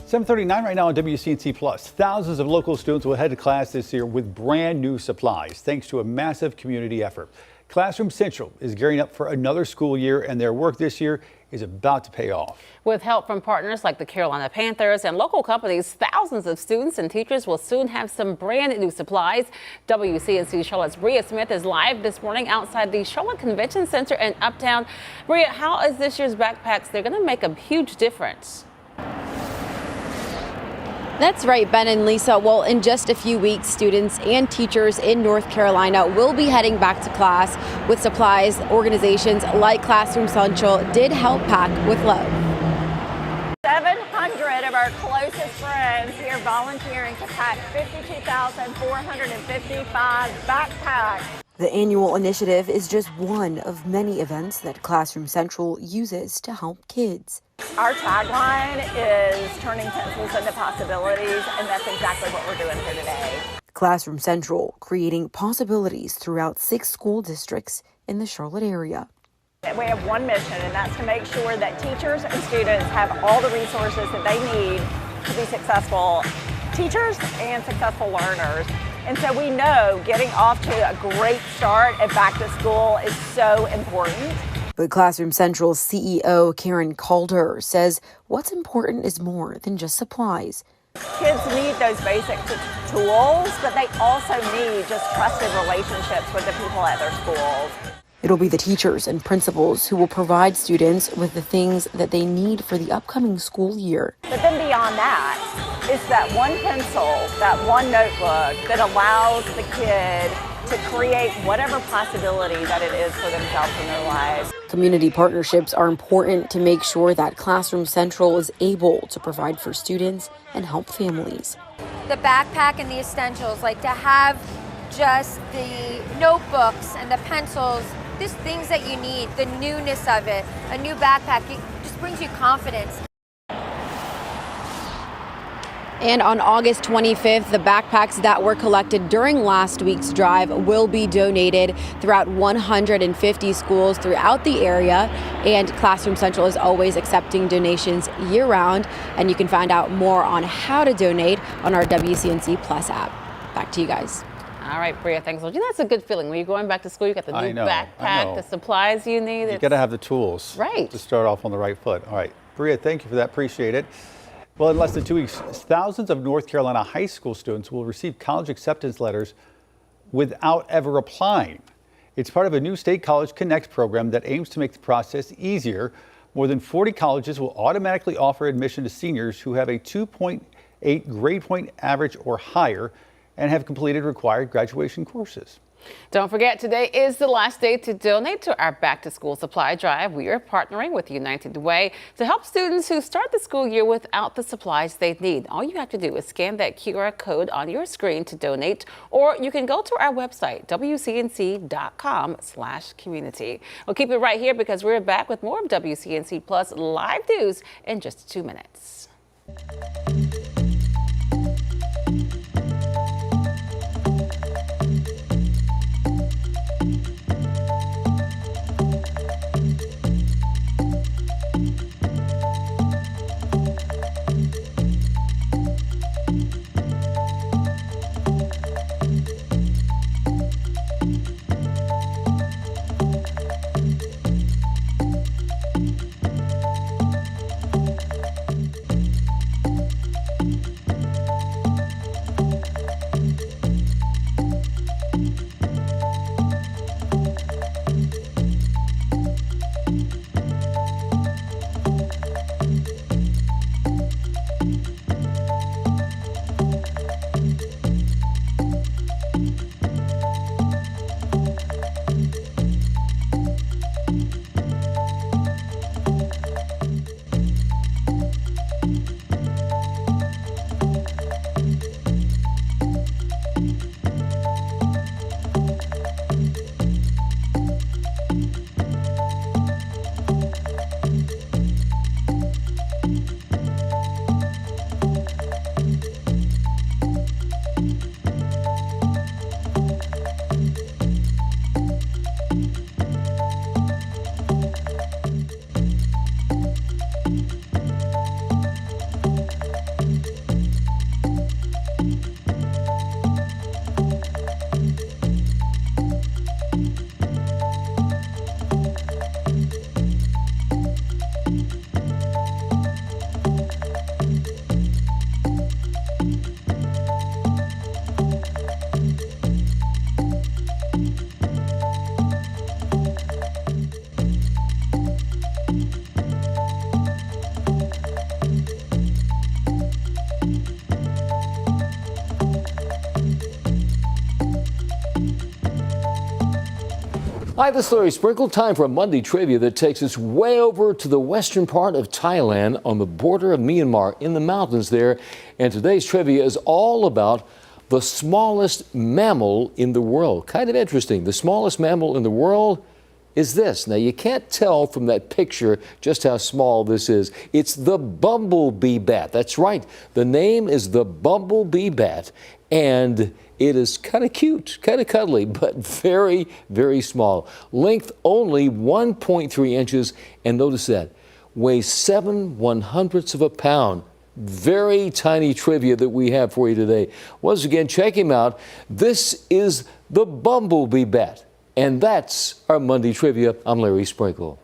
7:39 right now on WCNC Plus. Thousands of local students will head to class this year with brand new supplies, thanks to a massive community effort. Classroom Central is gearing up for another school year, and their work this year is about to pay off.
With help from partners like the Carolina Panthers and local companies, thousands of students and teachers will soon have some brand new supplies. WCNC Charlotte's Bria Smith is live this morning outside the Charlotte Convention Center in Uptown. Bria, how is this year's backpacks? They're going to make a huge difference.
That's right, Ben and Lisa. Well, in just a few weeks, students and teachers in North Carolina will be heading back to class with supplies organizations like Classroom Central did help pack with love.
700 of our closest friends here volunteering to pack 52,455 backpacks.
The annual initiative is just one of many events that Classroom Central uses to help kids.
Our tagline is turning pencils into possibilities, and that's exactly what we're doing here today.
Classroom Central, creating possibilities throughout 6 school districts in the Charlotte area.
We have one mission, and that's to make sure that teachers and students have all the resources that they need to be successful teachers and successful learners. And so we know getting off to a great start at back to school is so important.
But Classroom Central's CEO, Karen Calder, says what's important is more than just supplies.
Kids need those basic tools, but they also need just trusted relationships with the people at their schools.
It'll be the teachers and principals who will provide students with the things that they need for the upcoming school year.
But then beyond that, it's that one pencil, that one notebook that allows the kid to create whatever possibility that it is for themselves in their lives.
Community partnerships are important to make sure that Classroom Central is able to provide for students and help families.
The backpack and the essentials, like to have just the notebooks and the pencils, just things that you need, the newness of it, a new backpack, it just brings you confidence.
And on August 25th, the backpacks that were collected during last week's drive will be donated throughout 150 schools throughout the area. And Classroom Central is always accepting donations year-round. And you can find out more on how to donate on our WCNC Plus app. Back to you guys.
All right, Bria, thanks. Well, you know, it's a good feeling. When you're going back to school, you got the new backpack, the supplies you need.
You got to have the tools to start off on the right foot. All right, Bria, thank you for that. Appreciate it. Well, in less than 2 weeks, thousands of North Carolina high school students will receive college acceptance letters without ever applying. It's part of a new State College Connect program that aims to make the process easier. More than 40 colleges will automatically offer admission to seniors who have a 2.8 grade point average or higher and have completed required graduation courses.
Don't forget, today is the last day to donate to our back to school supply drive. We are partnering with United Way to help students who start the school year without the supplies they need. All you have to do is scan that QR code on your screen to donate, or you can go to our website, WCNC.com/community. We'll keep it right here because we're back with more of WCNC Plus live news in just 2 minutes.
Hi, this is Larry Sprinkle. Time for a Monday trivia that takes us way over to the western part of Thailand on the border of Myanmar in the mountains there. And today's trivia is all about the smallest mammal in the world. Kind of interesting. The smallest mammal in the world is this. Now, you can't tell from that picture just how small this is. It's the bumblebee bat. That's right. The name is the bumblebee bat. And it is kind of cute, kind of cuddly, but very, very small. Length only 1.3 inches. And notice that. Weighs 7/100ths of a pound. Very tiny trivia that we have for you today. Once again, check him out. This is the bumblebee bat. And that's our Monday trivia. I'm Larry Sprinkle.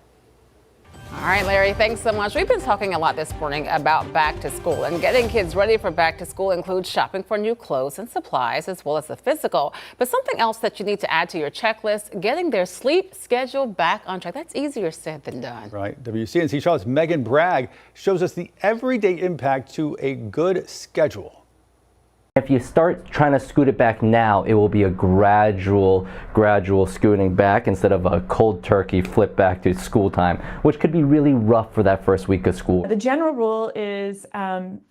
All right, Larry, thanks so much. We've been talking a lot this morning about back to school, and getting kids ready for back to school includes shopping for new clothes and supplies, as well as the physical. But something else that you need to add to your checklist, getting their sleep schedule back on track. That's easier said than done.
Right. WCNC Charlotte's Megan Bragg shows us the everyday impact to a good schedule.
If you start trying to scoot it back now, it will be a gradual scooting back instead of a cold turkey flip back to school time, which could be really rough for that first week of school.
The general rule is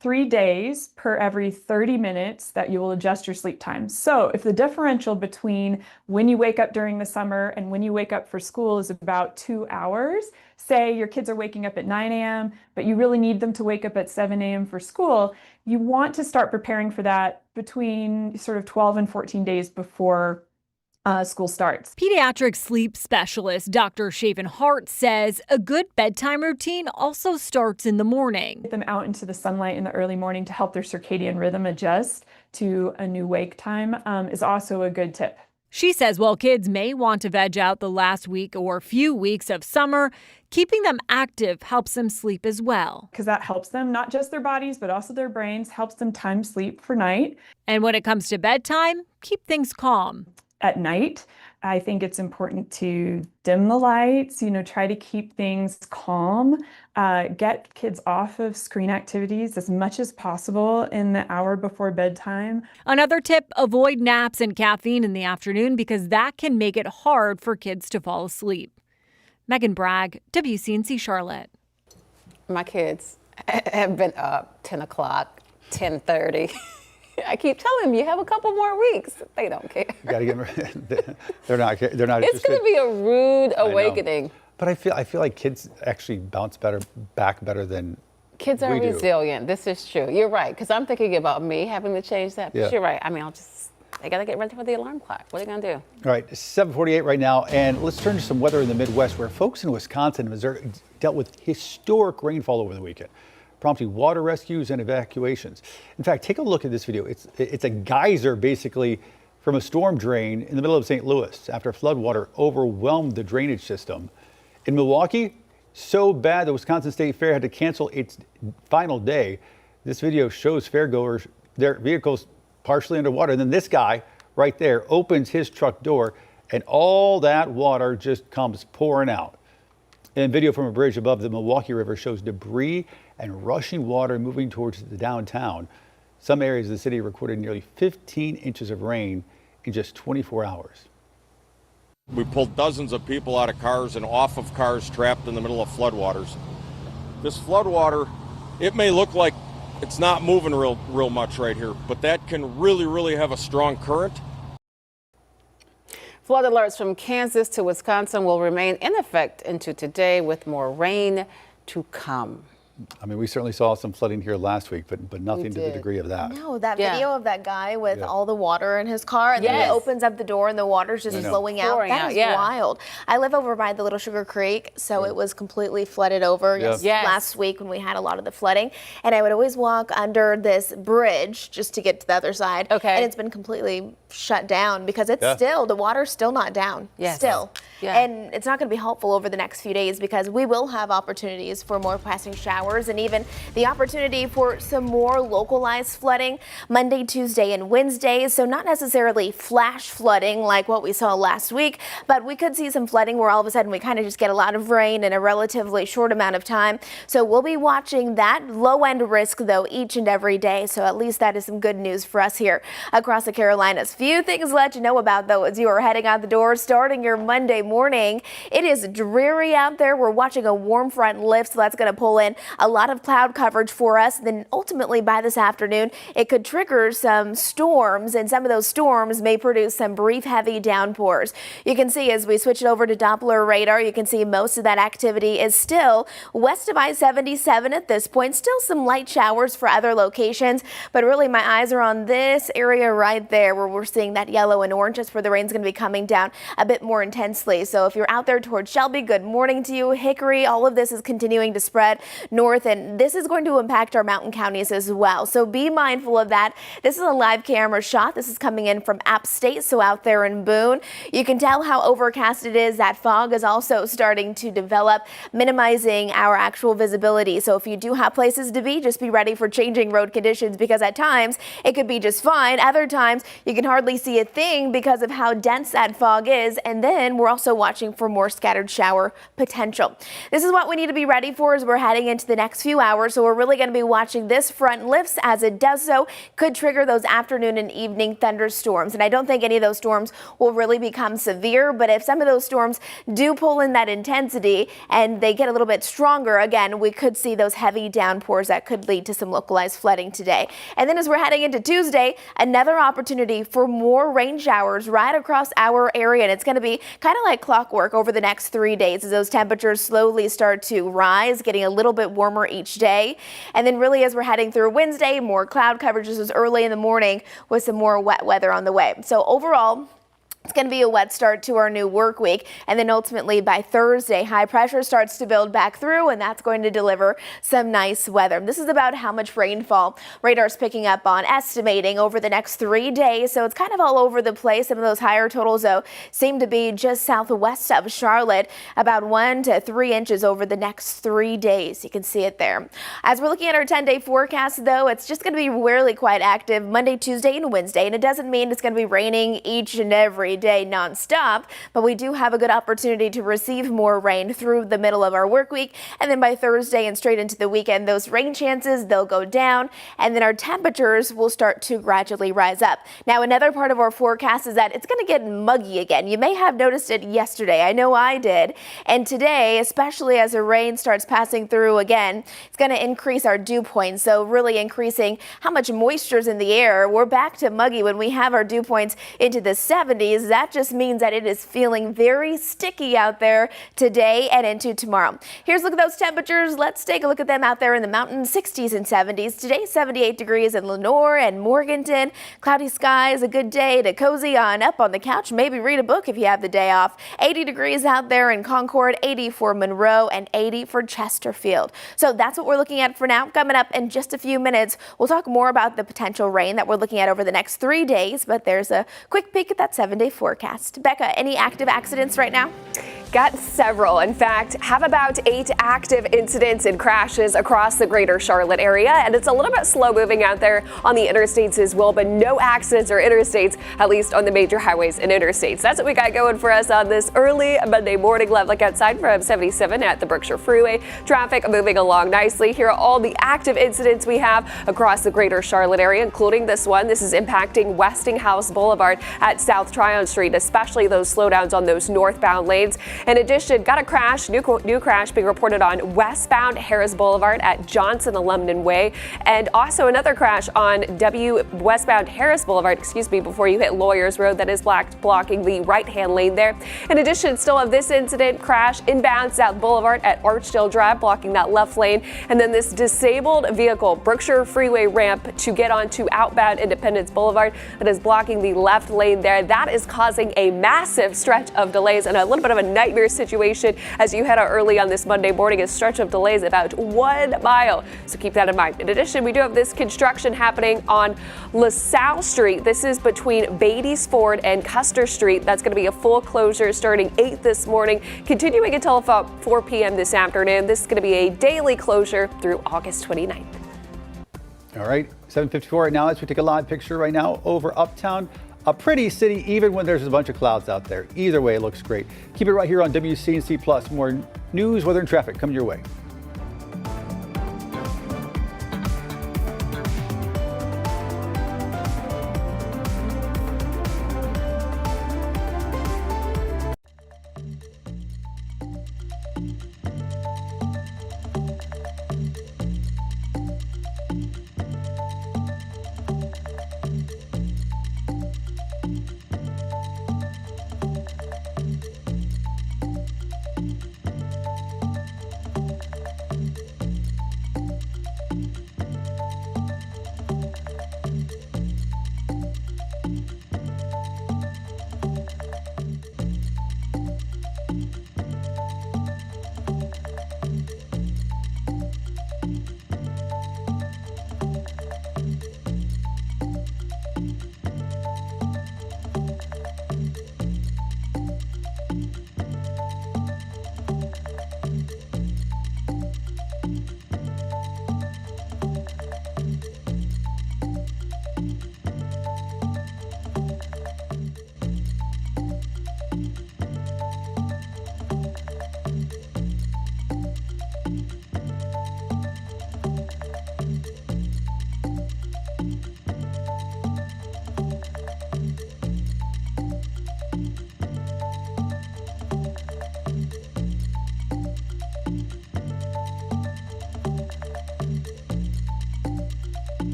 3 days per every 30 minutes that you will adjust your sleep time. So if the differential between when you wake up during the summer and when you wake up for school is about 2 hours, say your kids are waking up at 9 a.m., but you really need them to wake up at 7 a.m. for school, you want to start preparing for that between sort of 12 and 14 days before school starts.
Pediatric sleep specialist Dr. Shaven Hart says a good bedtime routine also starts in the morning.
Get them out into the sunlight in the early morning to help their circadian rhythm adjust to a new wake time is also a good tip.
She says while kids may want to veg out the last week or few weeks of summer, keeping them active helps them sleep as well.
Because that helps them, not just their bodies, but also their brains, helps them time sleep for night.
And when it comes to bedtime, keep things calm.
At night, I think it's important to dim the lights, try to keep things calm, get kids off of screen activities as much as possible in the hour before bedtime.
Another tip, avoid naps and caffeine in the afternoon because that can make it hard for kids to fall asleep. Megan Bragg, WCNC Charlotte.
My kids have been up 10 o'clock, 10:30. I keep telling them you have a couple more weeks. They don't care.
You got to get they're not
It's
interested.
going to be a rude awakening.
But I feel like kids actually bounce back better than
kids are
we do.
resilient. This is true. You're right. Because I'm thinking about me having to change that. But you're right. I mean, they got to get ready for the alarm clock. What are you going to do?
All right, 7:48 right now, and let's turn to some weather in the Midwest, where folks in Wisconsin and Missouri dealt with historic rainfall over the weekend, prompting water rescues and evacuations. In fact, take a look at this video. It's a geyser, basically, from a storm drain in the middle of St. Louis after floodwater overwhelmed the drainage system. In Milwaukee, so bad the Wisconsin State Fair had to cancel its final day. This video shows fairgoers, their vehicles partially underwater. And then this guy right there opens his truck door and all that water just comes pouring out. And video from a bridge above the Milwaukee River shows debris and rushing water moving towards the downtown. Some areas of the city recorded nearly 15 inches of rain in just 24 hours.
We pulled dozens of people out of cars and off of cars trapped in the middle of floodwaters. This floodwater, it may look like it's not moving real much right here, but that can really have a strong current.
Flood alerts from Kansas to Wisconsin will remain in effect into today with more rain to come.
I mean, we certainly saw some flooding here last week, but nothing to the degree of that.
No, that video of that guy with all the water in his car, and then he opens up the door and the water's just flowing out. That is wild. I live over by the Little Sugar Creek, so it was completely flooded over last week when we had a lot of the flooding. And I would always walk under this bridge just to get to the other side. Okay. And it's been completely shut down because it's still, the water's still not down. Still. And it's not going to be helpful over the next few days because we will have opportunities for more passing showers and even the opportunity for some more localized flooding Monday, Tuesday, and Wednesday. So not necessarily flash flooding like what we saw last week, but we could see some flooding where all of a sudden we kind of just get a lot of rain in a relatively short amount of time. So we'll be watching that low end risk though each and every day. So at least that is some good news for us here across the Carolinas. few things to let you know about, though, as you are heading out the door, starting your Monday morning. It is dreary out there. We're watching a warm front lift, so that's going to pull in a lot of cloud coverage for us. Then ultimately by this afternoon, it could trigger some storms, and some of those storms may produce some brief heavy downpours. You can see as we switch it over to Doppler radar, you can see most of that activity is still west of I-77 at this point. Still some light showers for other locations, but really my eyes are on this area right there where we're seeing that yellow and orange. That's where the rain's going to be coming down a bit more intensely. So if you're out there towards Shelby, good morning to you. Hickory, all of this is continuing to spread north, and this is going to impact our mountain counties as well. So be mindful of that. This is a live camera shot. This is coming in from App State, so out there in Boone. You can tell how overcast it is. That fog is also starting to develop, minimizing our actual visibility. So if you do have places to be, just be ready for changing road conditions, because at times it could be just fine. Other times you can hardly see a thing because of how dense that fog is. And then we're also watching for more scattered shower potential. This is what we need to be ready for as we're heading into the next few hours. So we're really going to be watching this front lifts. As it does so, could trigger those afternoon and evening thunderstorms. And I don't think any of those storms will really become severe, but if some of those storms do pull in that intensity and they get a little bit stronger, again, we could see those heavy downpours that could lead to some localized flooding today. And then as we're heading into Tuesday, another opportunity for more rain showers right across our area. And it's going to be kind of like clockwork over the next 3 days as those temperatures slowly start to rise, getting a little bit warmer each day. And then really as we're heading through Wednesday, more cloud coverage. This is early in the morning with some more wet weather on the way. So overall, it's going to be a wet start to our new work week, and then ultimately by Thursday, high pressure starts to build back through, and that's going to deliver some nice weather. This is about how much rainfall radar's picking up on, estimating over the next 3 days, so it's kind of all over the place. Some of those higher totals, though, seem to be just southwest of Charlotte, about 1 to 3 inches over the next 3 days. You can see it there. As we're looking at our 10-day forecast, though, it's just going to be really quite active Monday, Tuesday, and Wednesday, and it doesn't mean it's going to be raining each and every day nonstop, but we do have a good opportunity to receive more rain through the middle of our work week, and then by Thursday and straight into the weekend, those rain chances, they'll go down, and then our temperatures will start to gradually rise up. Now, another part of our forecast is that it's going to get muggy again. You may have noticed it yesterday. I know I did. And today, especially as the rain starts passing through again, it's going to increase our dew points, so really increasing how much moisture is in the air. We're back to muggy when we have our dew points into the 70s. That just means that it is feeling very sticky out there today and into tomorrow. Here's a look at those temperatures. Let's take a look at them out there in the mountains, 60s and 70s. Today, 78 degrees in Lenore and Morganton. Cloudy skies, a good day to cozy on up on the couch, maybe read a book if you have the day off. 80 degrees out there in Concord, 80 for Monroe, and 80 for Chesterfield. So that's what we're looking at for now. Coming up in just a few minutes, we'll talk more about the potential rain that we're looking at over the next 3 days, but there's a quick peek at that 7-day forecast. Becca, any active accidents right now?
Got several. In fact, have about 8 active incidents and crashes across the greater Charlotte area, and it's a little bit slow moving out there on the interstates as well, but no accidents or interstates, at least on the major highways and interstates. That's what we got going for us on this early Monday morning. Live look outside from 77 at the Berkshire Freeway. Traffic moving along nicely. Here are all the active incidents we have across the greater Charlotte area, including this one. This is impacting Westinghouse Boulevard at South Tryon Street, especially those slowdowns on those northbound lanes. In addition, got a crash, new crash being reported on westbound Harris Boulevard at Johnson Alumnan Way, and also another crash on westbound Harris Boulevard, before you hit Lawyers Road, that is blocking the right-hand lane there. In addition, still have this incident, crash inbound South Boulevard at Archdale Drive, blocking that left lane, and then this disabled vehicle, Berkshire Freeway ramp to get onto outbound Independence Boulevard, that is blocking the left lane there. That is causing a massive stretch of delays and a little bit of a nightmare situation as you head out early on this Monday morning. A stretch of delays about 1 mile, so keep that in mind. In addition, we do have this construction happening on LaSalle Street. This is between Beatty's Ford and Custer Street. That's going to be a full closure starting 8 this morning, continuing until about 4 p.m. this afternoon. This is going to be a daily closure through August 29th.
All right, 7:54 right now as we take a live picture right now over Uptown. A pretty city, even when there's a bunch of clouds out there. Either way, it looks great. Keep it right here on WCNC Plus. More news, weather, and traffic coming your way.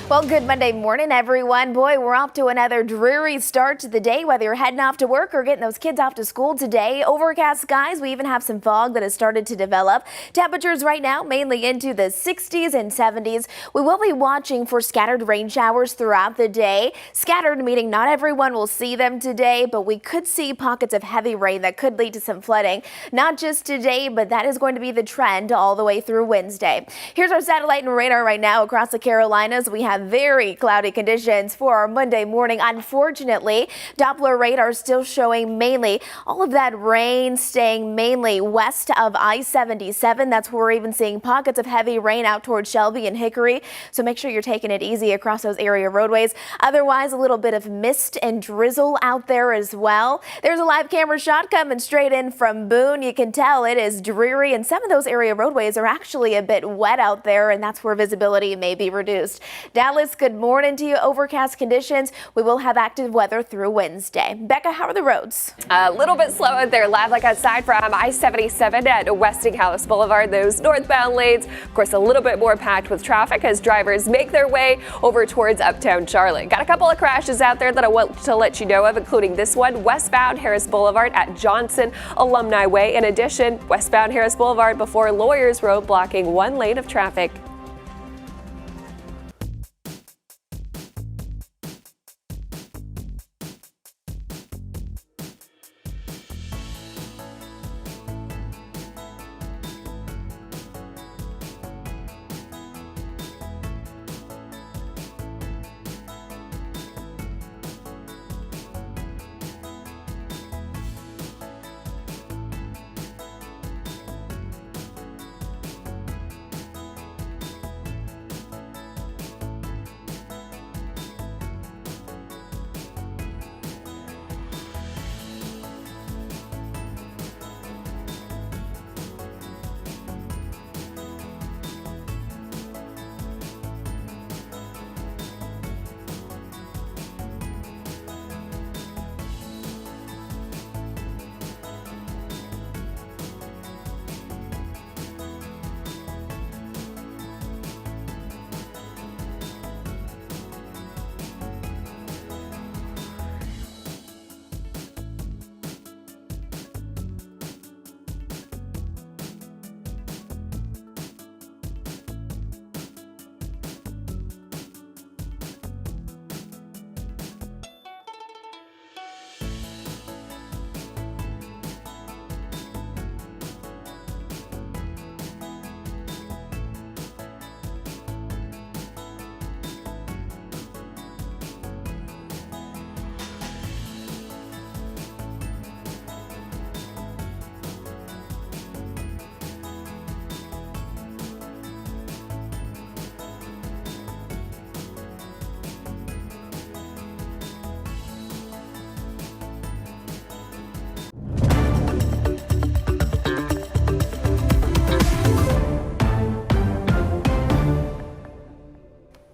Well, good Monday morning, everyone. Boy, we're off to another dreary start to the day, whether you're heading off to work or getting those kids off to school today. Overcast skies, we even have some fog that has started to develop. Temperatures right now mainly into the 60s and 70s. We will be watching for scattered rain showers throughout the day. Scattered meaning not everyone will see them today, but we could see pockets of heavy rain that could lead to some flooding. Not just today, but that is going to be the trend all the way through Wednesday. Here's our satellite and radar right now across the Carolinas. We have very cloudy conditions for our Monday morning. Unfortunately, Doppler radar still showing mainly all of that rain staying mainly west of I-77. That's where we're even seeing pockets of heavy rain out towards Shelby and Hickory. So make sure you're taking it easy across those area roadways. Otherwise, a little bit of mist and drizzle out there as well. There's a live camera shot coming straight in from Boone. You can tell it is dreary, and some of those area roadways are actually a bit wet out there, and that's where visibility may be reduced. Dallas, good morning to you. Overcast conditions. We will have active weather through Wednesday. Becca, how are the roads?
A little bit slow out there, live like outside from I-77 at Westinghouse Boulevard. Those northbound lanes, of course, a little bit more packed with traffic as drivers make their way over towards uptown Charlotte. Got a couple of crashes out there that I want to let you know of, including this one, westbound Harris Boulevard at Johnson Alumni Way. In addition, westbound Harris Boulevard before Lawyers Road, blocking one lane of traffic.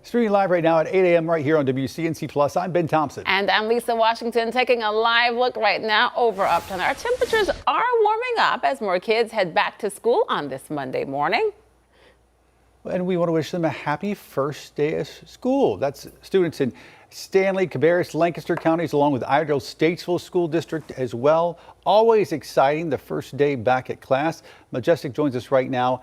Streaming live right now at 8 a.m. right here on WCNC Plus. I'm Ben Thompson.
And I'm Lisa Washington, taking a live look right now over uptown. Our temperatures are warming up as more kids head back to school on this Monday morning.
And we want to wish them a happy first day of school. That's students in Stanley, Cabarrus, Lancaster counties, along with Iredell Statesville School District as well. Always exciting, the first day back at class. Majestic joins us right now,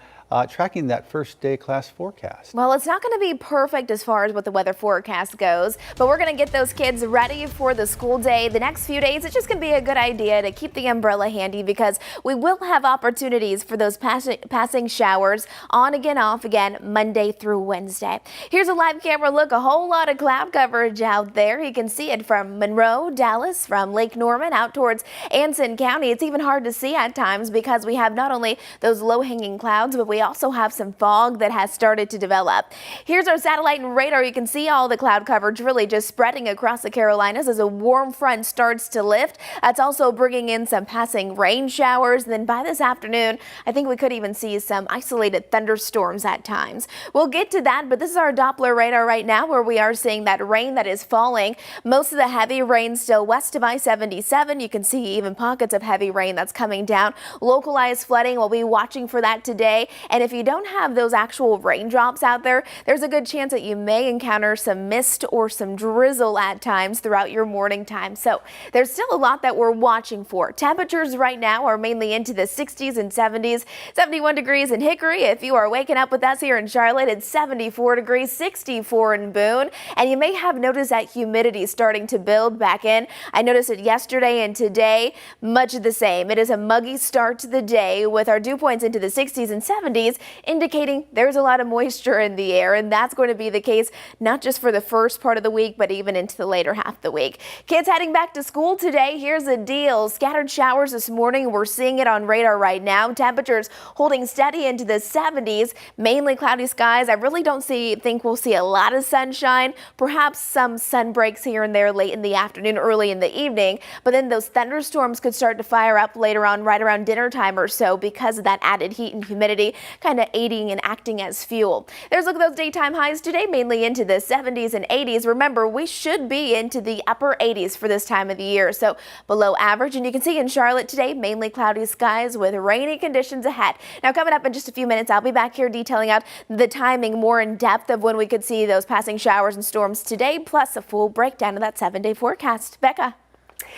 tracking that first day class forecast.
Well, it's not going to be perfect as far as what the weather forecast goes, but we're going to get those kids ready for the school day. The next few days, it's just going to be a good idea to keep the umbrella handy because we will have opportunities for those passing showers on again, off again, Monday through Wednesday. Here's a live camera look, a whole lot of cloud coverage out there. You can see it from Monroe, Dallas, from Lake Norman out towards Anson County. It's even hard to see at times because we have not only those low-hanging clouds, but we also have some fog that has started to develop. Here's our satellite and radar. You can see all the cloud coverage really just spreading across the Carolinas as a warm front starts to lift. That's also bringing in some passing rain showers. And then by this afternoon, I think we could even see some isolated thunderstorms at times. We'll get to that, but this is our Doppler radar right now where we are seeing that rain that is falling. Most of the heavy rain still west of I-77. You can see even pockets of heavy rain that's coming down. Localized flooding, we'll be watching for that today. And if you don't have those actual raindrops out there, there's a good chance that you may encounter some mist or some drizzle at times throughout your morning time. So there's still a lot that we're watching for. Temperatures right now are mainly into the 60s and 70s, 71 degrees in Hickory. If you are waking up with us here in Charlotte, it's 74 degrees, 64 in Boone. And you may have noticed that humidity starting to build back in. I noticed it yesterday and today, much the same. It is a muggy start to the day with our dew points into the 60s and 70s, indicating there's a lot of moisture in the air. And that's going to be the case not just for the first part of the week, but even into the later half of the week. Kids heading back to school today, here's the deal. Scattered showers this morning. We're seeing it on radar right now. Temperatures holding steady into the 70s, mainly cloudy skies. I really don't think we'll see a lot of sunshine, perhaps some sun breaks here and there late in the afternoon, early in the evening, but then those thunderstorms could start to fire up later on, right around dinner time or so, because of that added heat and humidity kind of aiding and acting as fuel. There's a look at those daytime highs today, mainly into the 70s and 80s. Remember, we should be into the upper 80s for this time of the year, so below average. And you can see in Charlotte today, mainly cloudy skies with rainy conditions ahead. Now, coming up in just a few minutes, I'll be back here detailing out the timing more in depth of when we could see those passing showers and storms today, plus a full breakdown of that 7-day forecast. Becca.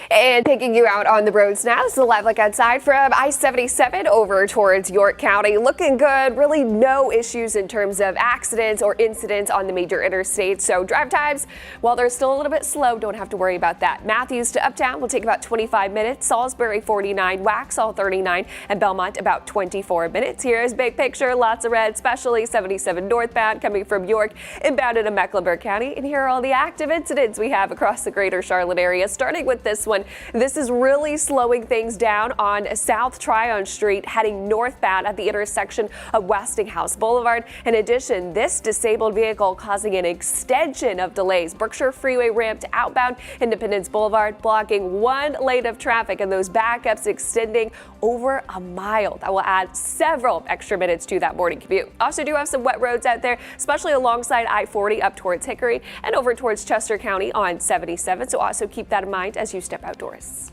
And taking you out on the roads now, this is a live look outside from I-77 over towards York County. Looking good, really no issues in terms of accidents or incidents on the major interstates. So drive times, while they're still a little bit slow, don't have to worry about that. Matthews to Uptown will take about 25 minutes, Salisbury 49, Waxhaw 39, and Belmont about 24 minutes. Here's big picture, lots of red, especially 77 northbound coming from York, inbound into Mecklenburg County. And here are all the active incidents we have across the greater Charlotte area, starting with this one. This is really slowing things down on South Tryon Street, heading northbound at the intersection of Westinghouse Boulevard. In addition, this disabled vehicle causing an extension of delays. Berkshire Freeway ramp to outbound Independence Boulevard, blocking one lane of traffic, and those backups extending over a mile. That will add several extra minutes to that morning commute. Also do have some wet roads out there, especially alongside I-40 up towards Hickory and over towards Chester County on 77. So also keep that in mind as you step outdoors.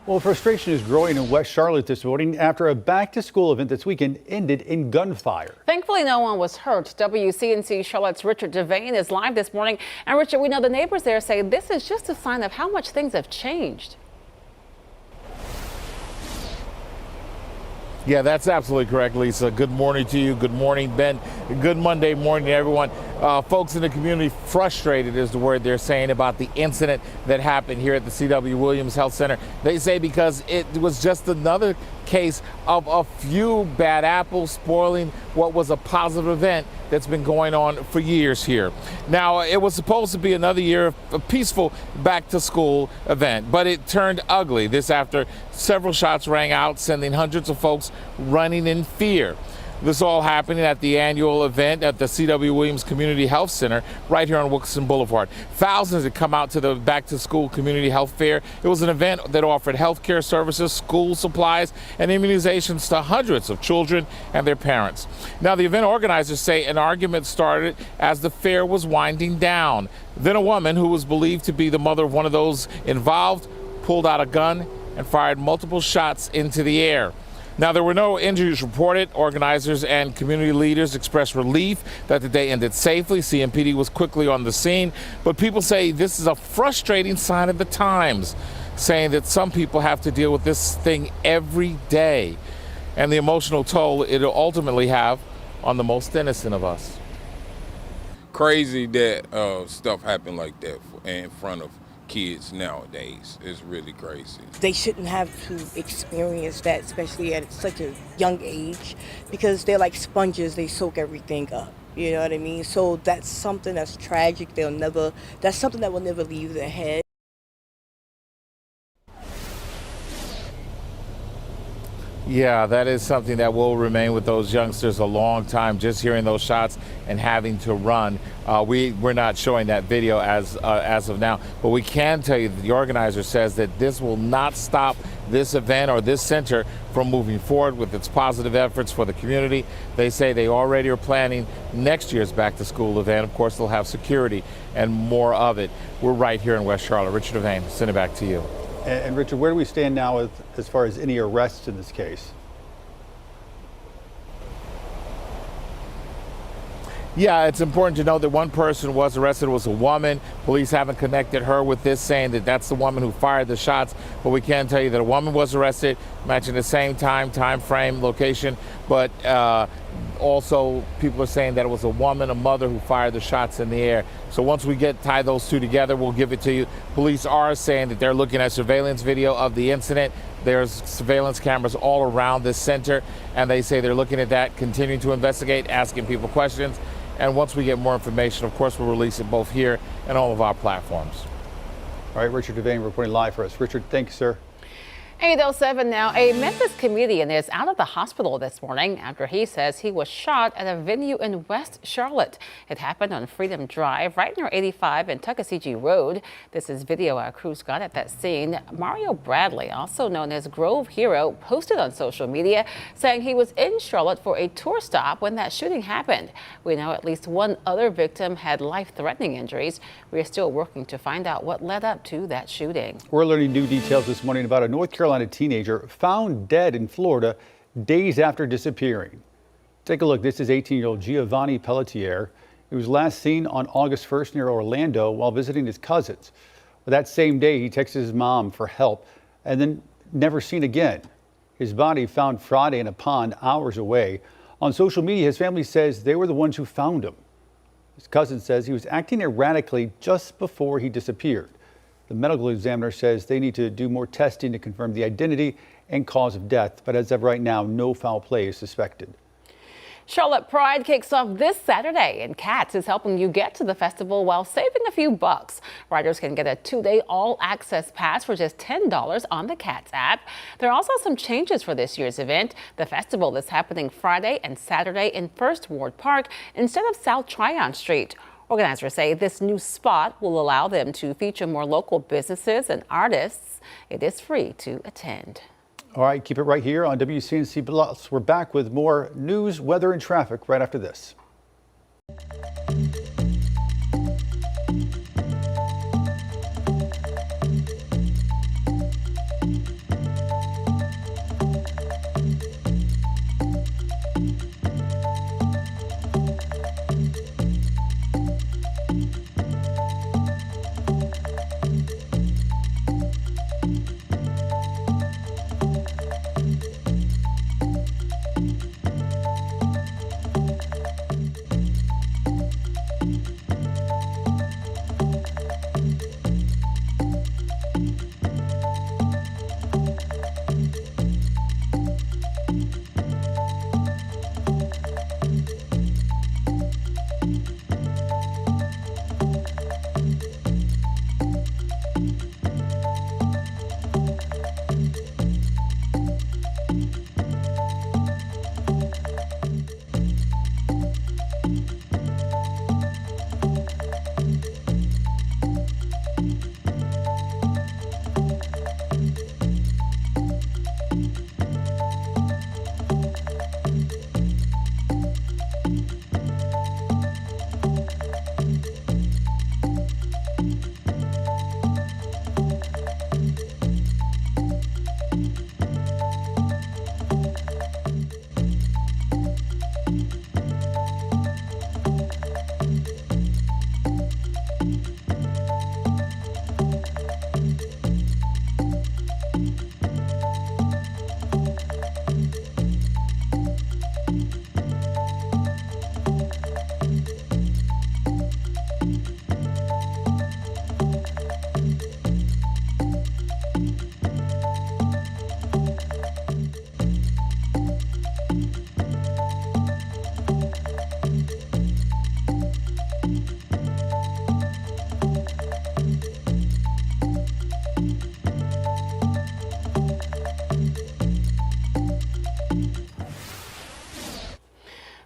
Well, frustration is growing in West Charlotte this morning after a back-to-school event this weekend ended in gunfire.
Thankfully, no one was hurt. WCNC Charlotte's Richard Devane is live this morning. And Richard, we know the neighbors there say this is just a sign of how much things have changed.
Yeah, that's absolutely correct, Lisa. Good morning to you. Good morning, Ben. Good Monday morning to everyone. Folks in the community frustrated is the word they're saying about the incident that happened here at the C.W. Williams Health Center. They say because it was just another case of a few bad apples spoiling what was a positive event that's been going on for years here. Now, it was supposed to be another year of a peaceful back to school event, but it turned ugly. This after several shots rang out, sending hundreds of folks running in fear. This all happening at the annual event at the C.W. Williams Community Health Center right here on Wilkinson Boulevard. Thousands had come out to the back-to-school community health fair. It was an event that offered health care services, school supplies, and immunizations to hundreds of children and their parents. Now, the event organizers say an argument started as the fair was winding down. Then a woman who was believed to be the mother of one of those involved pulled out a gun and fired multiple shots into the air. Now, there were no injuries reported. Organizers and community leaders expressed relief that the day ended safely. CMPD was quickly on the scene, but people say this is a frustrating sign of the times, saying that some people have to deal with this thing every day and the emotional toll it'll ultimately have on the most innocent of us.
Crazy that stuff happened like that in front of kids nowadays. Is really crazy.
They shouldn't have to experience that, especially at such a young age, because they're like sponges. They soak everything up. You know what I mean? So that's something that's tragic. That's something that will never leave their head.
Yeah, that is something that will remain with those youngsters a long time, just hearing those shots and having to run. We're not showing that video as of now, but we can tell you that the organizer says that this will not stop this event or this center from moving forward with its positive efforts for the community. They say they already are planning next year's back-to-school event. Of course, they'll have security and more of it. We're right here in West Charlotte. Richard Devane, send it back to you.
And Richard, where do we stand now as far as any arrests in this case?
Yeah, it's important to know that one person was arrested. It was a woman. Police haven't connected her with this, saying that that's the woman who fired the shots. But we can tell you that a woman was arrested, matching the same time frame, location. But also, people are saying that it was a woman, a mother, who fired the shots in the air. So once we tie those two together, we'll give it to you. Police are saying that they're looking at surveillance video of the incident. There's surveillance cameras all around this center, and they say they're looking at that, continuing to investigate, asking people questions. And once we get more information, of course, we'll release it both here and all of our platforms.
All right, Richard Devane reporting live for us. Richard, thanks, sir.
8:07 now. A Memphis comedian is out of the hospital this morning after he says he was shot at a venue in West Charlotte. It happened on Freedom Drive, right near 85 and Tuckasegee Road. This is video our crews got at that scene. Mario Bradley, also known as Grove Hero, posted on social media saying he was in Charlotte for a tour stop when that shooting happened. We know at least one other victim had life-threatening injuries. We are still working to find out what led up to that shooting.
We're learning new details this morning about a North Carolina teenager found dead in Florida days after disappearing. Take a look. This is 18-year-old Giovanni Pelletier. He was last seen on August 1st near Orlando while visiting his cousins. But that same day, he texted his mom for help and then never seen again. His body found Friday in a pond hours away. On social media, his family says they were the ones who found him. His cousin says he was acting erratically just before he disappeared. The medical examiner says they need to do more testing to confirm the identity and cause of death, but as of right now, no foul play is suspected.
Charlotte Pride kicks off this Saturday, and Cats is helping you get to the festival while saving a few bucks. Riders can get a 2-day all-access pass for just $10 on the Cats app. There are also some changes for this year's event. The festival is happening Friday and Saturday in First Ward Park instead of South Tryon Street. Organizers say this new spot will allow them to feature more local businesses and artists. It is free to attend.
All right, keep it right here on WCNC Plus. We're back with more news, weather, and traffic right after this.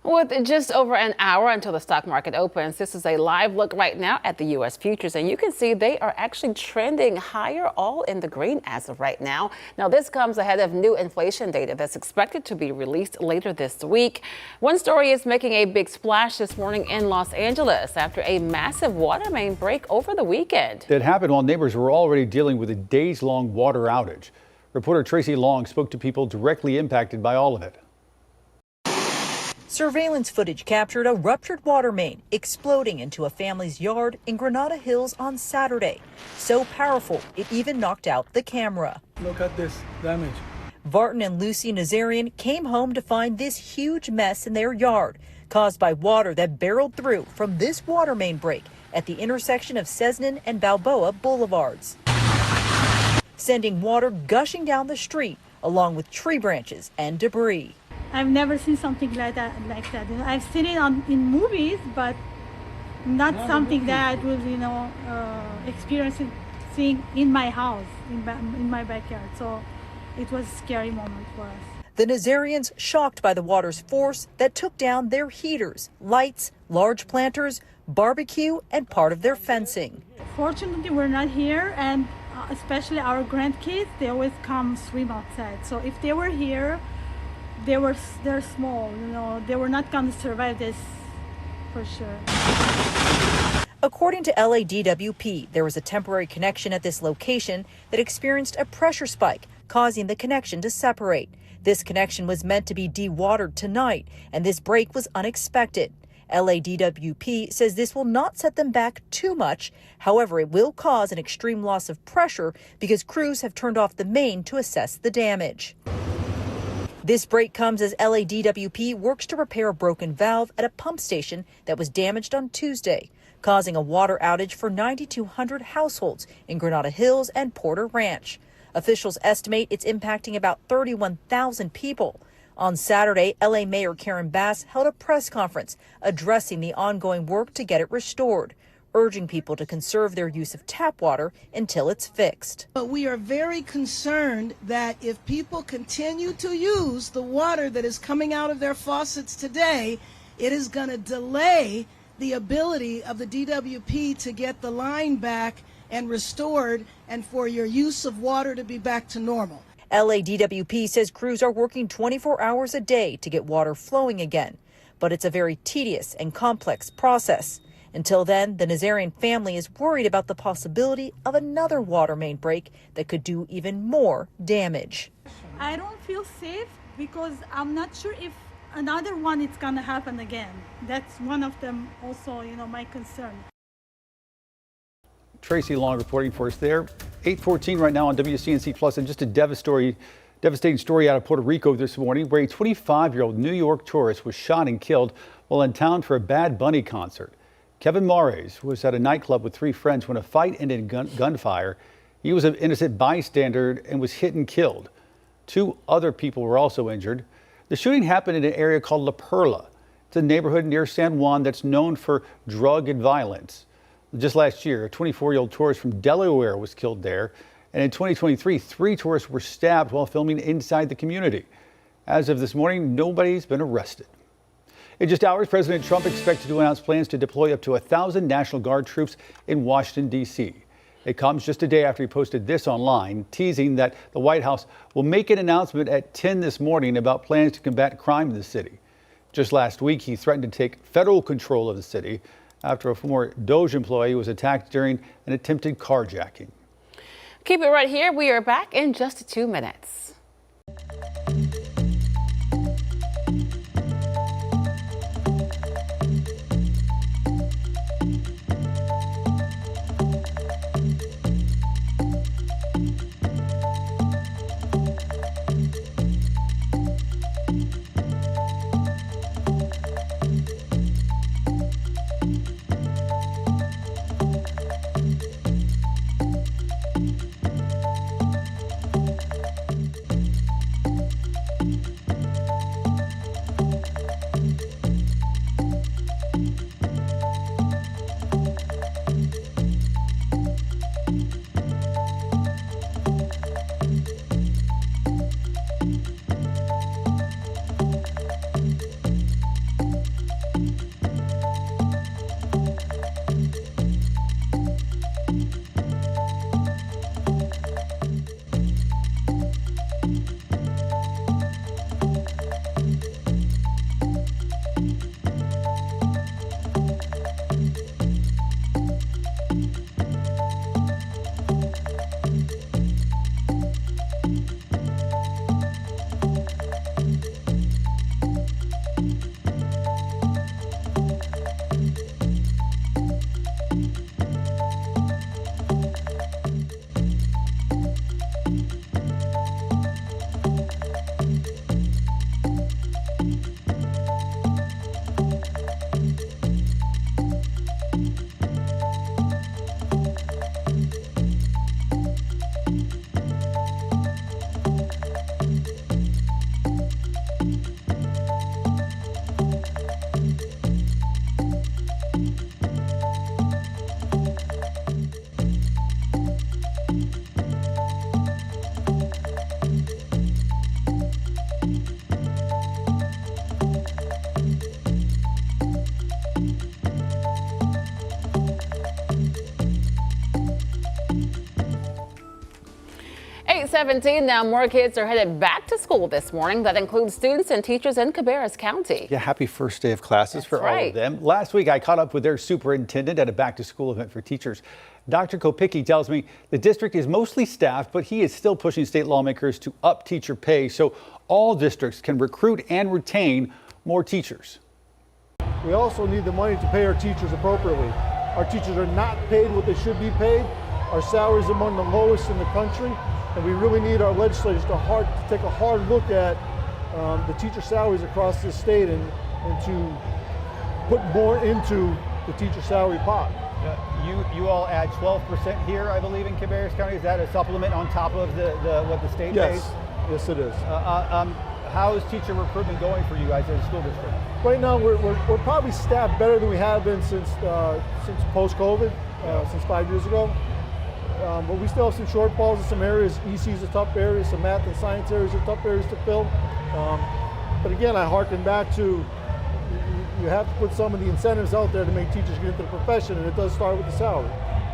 With just over an hour until the stock market opens, this is a live look right now at the U.S. futures, and you can see they are actually trending higher, all in the green as of right now. Now, this comes ahead of new inflation data that's expected to be released later this week. One story is making a big splash this morning in Los Angeles after a massive water main break over the weekend.
It happened while neighbors were already dealing with a days-long water outage. Reporter Tracy Long spoke to people directly impacted by all of it.
Surveillance footage captured a ruptured water main exploding into a family's yard in Granada Hills on Saturday. So powerful, it even knocked out the camera.
Look at this damage.
Vartan and Lucy Nazarian came home to find this huge mess in their yard, caused by water that barreled through from this water main break at the intersection of Cessnan and Balboa Boulevards, sending water gushing down the street along with tree branches and debris.
I've never seen something like that. You know, I've seen it in movies, but not something that I was, experiencing in my house, in my backyard. So it was a scary moment for us.
The Nazarians shocked by the water's force that took down their heaters, lights, large planters, barbecue, and part of their fencing.
Fortunately, we're not here, and especially our grandkids, they always come swim outside. So if they were here, they're small, they were not going to survive this for sure.
According to LADWP, there was a temporary connection at this location that experienced a pressure spike, causing the connection to separate. This connection was meant to be dewatered tonight, and this break was unexpected. LADWP says this will not set them back too much. However, it will cause an extreme loss of pressure because crews have turned off the main to assess the damage. This break comes as LADWP works to repair a broken valve at a pump station that was damaged on Tuesday, causing a water outage for 9,200 households in Granada Hills and Porter Ranch. Officials estimate it's impacting about 31,000 people. On Saturday, LA Mayor Karen Bass held a press conference addressing the ongoing work to get it restored, urging people to conserve their use of tap water until it's fixed.
But we are very concerned that if people continue to use the water that is coming out of their faucets today, it is going to delay the ability of the DWP to get the line back and restored and for your use of water to be back to normal.
LADWP says crews are working 24 hours a day to get water flowing again, but it's a very tedious and complex process. Until then, the Nazarian family is worried about the possibility of another water main break that could do even more damage.
I don't feel safe because I'm not sure if another one is going to happen again. That's one of them also, my concern.
Tracy Long reporting for us there. 8:14 right now on WCNC Plus, and just a devastating story out of Puerto Rico this morning, where a 25-year-old New York tourist was shot and killed while in town for a Bad Bunny concert. Kevin Mares was at a nightclub with 3 friends when a fight ended in gunfire. He was an innocent bystander and was hit and killed. 2 other people were also injured. The shooting happened in an area called La Perla. It's a neighborhood near San Juan that's known for drug and violence. Just last year, a 24-year-old tourist from Delaware was killed there. And in 2023, 3 tourists were stabbed while filming inside the community. As of this morning, nobody's been arrested. In just hours, President Trump expected to announce plans to deploy up to 1,000 National Guard troops in Washington, D.C. It comes just a day after he posted this online, teasing that the White House will make an announcement at 10 this morning about plans to combat crime in the city. Just last week, he threatened to take federal control of the city after a former DOJ employee was attacked during an attempted carjacking.
Keep it right here. We are back in just 2 minutes. 7:17 now. More kids are headed back to school this morning. That includes students and teachers in Cabarrus County.
Yeah, happy first day of classes for all of them. Last week, I caught up with their superintendent at a back-to-school event for teachers. Dr. Kopicki tells me the district is mostly staffed, but he is still pushing state lawmakers to up teacher pay so all districts can recruit and retain more teachers.
We also need the money to pay our teachers appropriately. Our teachers are not paid what they should be paid. Our salaries are among the lowest in the country, and we really need our legislators to take a hard look at the teacher salaries across the state and to put more into the teacher salary pot.
You all add 12% here, I believe, in Cabarrus County. Is that a supplement on top of what the state pays?
Yes, it is.
How is teacher recruitment going for you guys as a school district?
Right now, we're probably staffed better than we have been since post-COVID, since 5 years ago. But we still have some shortfalls in some areas. EC is a tough area. Some math and science areas are tough areas to fill. But again, I harken back to you have to put some of the incentives out there to make teachers get into the profession, and it does start with the salary.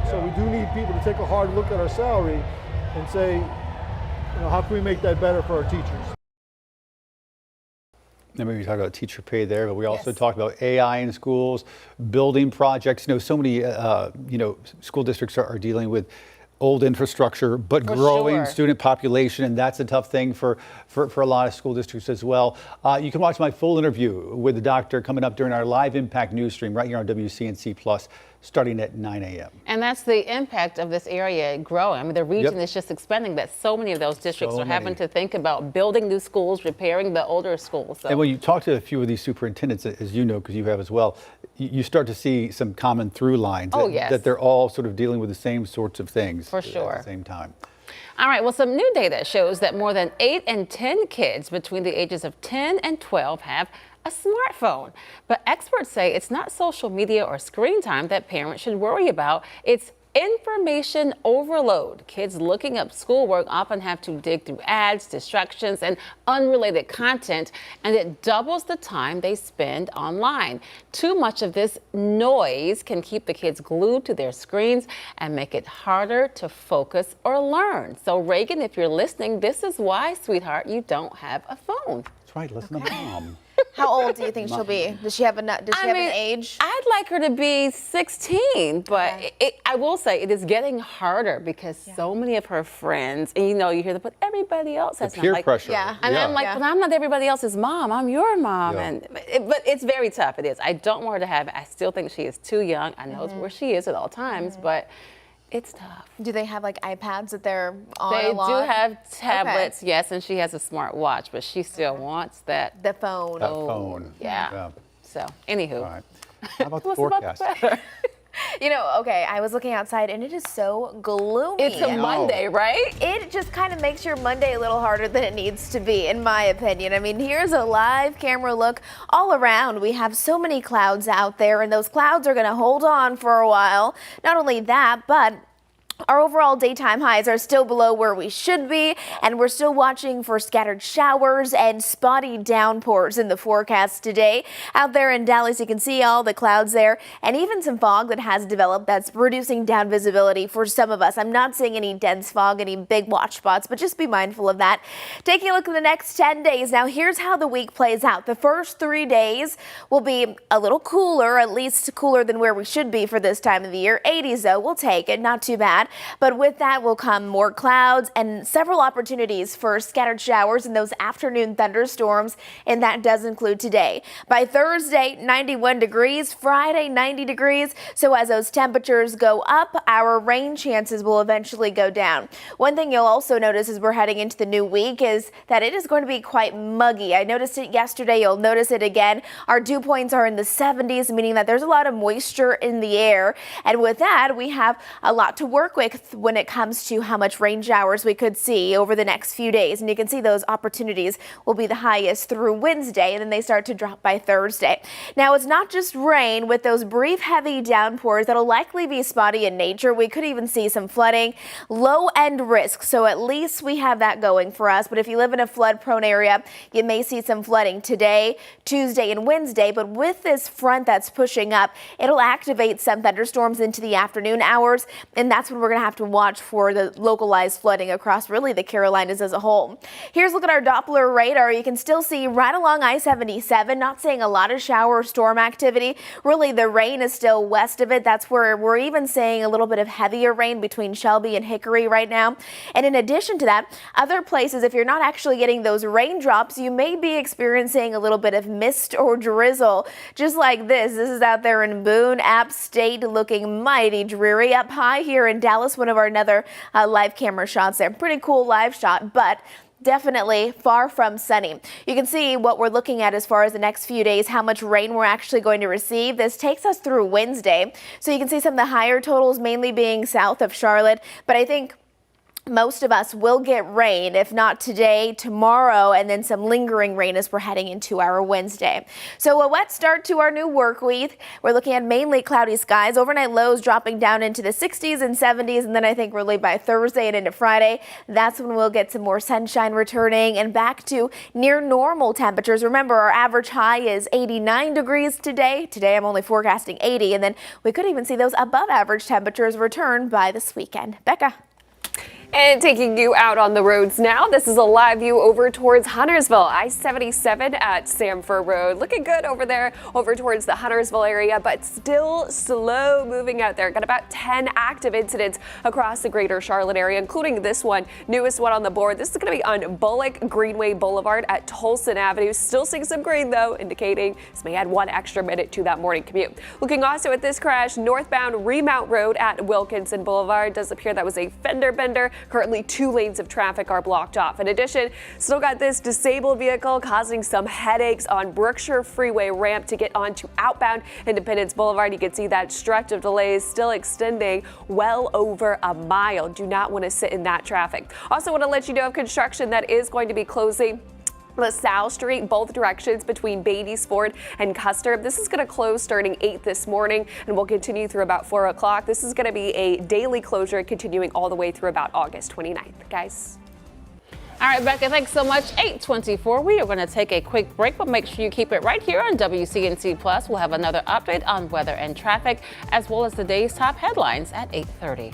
So we do need people to take a hard look at our salary and say, how can we make that better for our teachers?
And maybe we talked about teacher pay there, but we also talked about AI in schools, building projects. So many, school districts are dealing with old infrastructure, but growing student population, and that's a tough thing for a lot of school districts as well. You can watch my full interview with the doctor coming up during our live Impact news stream right here on WCNC Plus, starting at 9 a.m.
And that's the impact of this area growing. I mean, the region is just expanding, that so many of those districts are having to think about building new schools, repairing the older schools. So.
And when you talk to a few of these superintendents, as you know, because you have as well, you start to see some common through lines that they're all sort of dealing with the same sorts of things
for sure
at the same time.
All right, well, some new data shows that more than 8 in 10 kids between the ages of 10 and 12 have a smartphone. But experts say it's not social media or screen time that parents should worry about. It's information overload. Kids looking up schoolwork often have to dig through ads, distractions, and unrelated content, and it doubles the time they spend online. Too much of this noise can keep the kids glued to their screens and make it harder to focus or learn. So Reagan, if you're listening, this is why, sweetheart, you don't have a phone.
That's right, listen to mom.
How old do you think she'll be? Does she have an age?
I'd like her to be 16, but I will say it is getting harder because so many of her friends, and you hear them, but everybody else has
peer pressure.
And I'm like, but I'm not everybody else's mom. I'm your mom. But it's very tough. It is. I don't want her to have it. I still think she is too young. I know where she is at all times, but it's tough.
Do they have like iPads that they're on
They
a lot?
do have tablets, yes, and she has a smart watch, but she still wants the
phone.
That phone.
Yeah. So, anywho.
All right. How about the forecast?
I was looking outside and it is so gloomy.
It's a Monday, right?
It just kind of makes your Monday a little harder than it needs to be, in my opinion. I mean, here's a live camera look all around. We have so many clouds out there, and those clouds are going to hold on for a while. Not only that, but our overall daytime highs are still below where we should be, and we're still watching for scattered showers and spotty downpours in the forecast today. Out there in Dallas, you can see all the clouds there, and even some fog that has developed that's reducing down visibility for some of us. I'm not seeing any dense fog, any big watch spots, but just be mindful of that. Taking a look at the next 10 days. Now, here's how the week plays out. The first 3 days will be a little cooler, at least cooler than where we should be for this time of the year. 80s, though, we'll take it. Not too bad. But with that will come more clouds and several opportunities for scattered showers and those afternoon thunderstorms, and that does include today. By Thursday, 91 degrees, Friday, 90 degrees. So as those temperatures go up, our rain chances will eventually go down. One thing you'll also notice as we're heading into the new week is that it is going to be quite muggy. I noticed it yesterday. You'll notice it again. Our dew points are in the 70s, meaning that there's a lot of moisture in the air. And with that, we have a lot to work with when it comes to how much rain showers we could see over the next few days. And you can see those opportunities will be the highest through Wednesday, and then they start to drop by Thursday. Now, it's not just rain. With those brief heavy downpours that'll likely be spotty in nature, we could even see some flooding, low end risk. So at least we have that going for us. But if you live in a flood prone area, you may see some flooding today, Tuesday and Wednesday. But with this front that's pushing up, it'll activate some thunderstorms into the afternoon hours, and that's when we're we're going to have to watch for the localized flooding across really the Carolinas as a whole. Here's a look at our Doppler radar. You can still see right along I-77, not seeing a lot of shower or storm activity. Really, the rain is still west of it. That's where we're even seeing a little bit of heavier rain between Shelby and Hickory right now. And in addition to that, other places, if you're not actually getting those raindrops, you may be experiencing a little bit of mist or drizzle. Just like this is out there in Boone, App State, looking mighty dreary. Up high here in Dallas, one of our another live camera shots there. Pretty cool live shot, but definitely far from sunny. You can see what we're looking at as far as the next few days, how much rain we're actually going to receive. This takes us through Wednesday. So you can see some of the higher totals mainly being south of Charlotte, but I think most of us will get rain, if not today, tomorrow, and then some lingering rain as we're heading into our Wednesday. So a wet start to our new work week. We're looking at mainly cloudy skies, overnight lows dropping down into the 60s and 70s, and then I think really by Thursday and into Friday, that's when we'll get some more sunshine returning and back to near normal temperatures. Remember, our average high is 89 degrees today. Today I'm only forecasting 80, and then we could even see those above average temperatures return by this weekend. Becca.
And taking you out on the roads now, this is a live view over towards Huntersville, I-77 at Samford Road. Looking good over there, over towards the Huntersville area, but still slow moving out there. Got about 10 active incidents across the greater Charlotte area, including this one, newest one on the board. This is going to be on Bullock Greenway Boulevard at Tolson Avenue. Still seeing some green though, indicating this may add 1 extra minute to that morning commute. Looking also at this crash, northbound Remount Road at Wilkinson Boulevard. Does appear that was a fender bender. Currently 2 lanes of traffic are blocked off. In addition, still got this disabled vehicle causing some headaches on Brookshire Freeway ramp to get onto outbound Independence Boulevard. You can see that stretch of delays still extending well over a mile. Do not want to sit in that traffic. Also want to let you know of construction that is going to be closing LaSalle Street, both directions between Beatty's Ford and Custer. This is going to close starting 8 this morning and will continue through about 4 o'clock. This is going to be a daily closure continuing all the way through about August 29th, guys.
All right, Becca, thanks so much. 8:24. We are going to take a quick break, but make sure you keep it right here on WCNC Plus. We'll have another update on weather and traffic, as well as the day's top headlines at 8:30.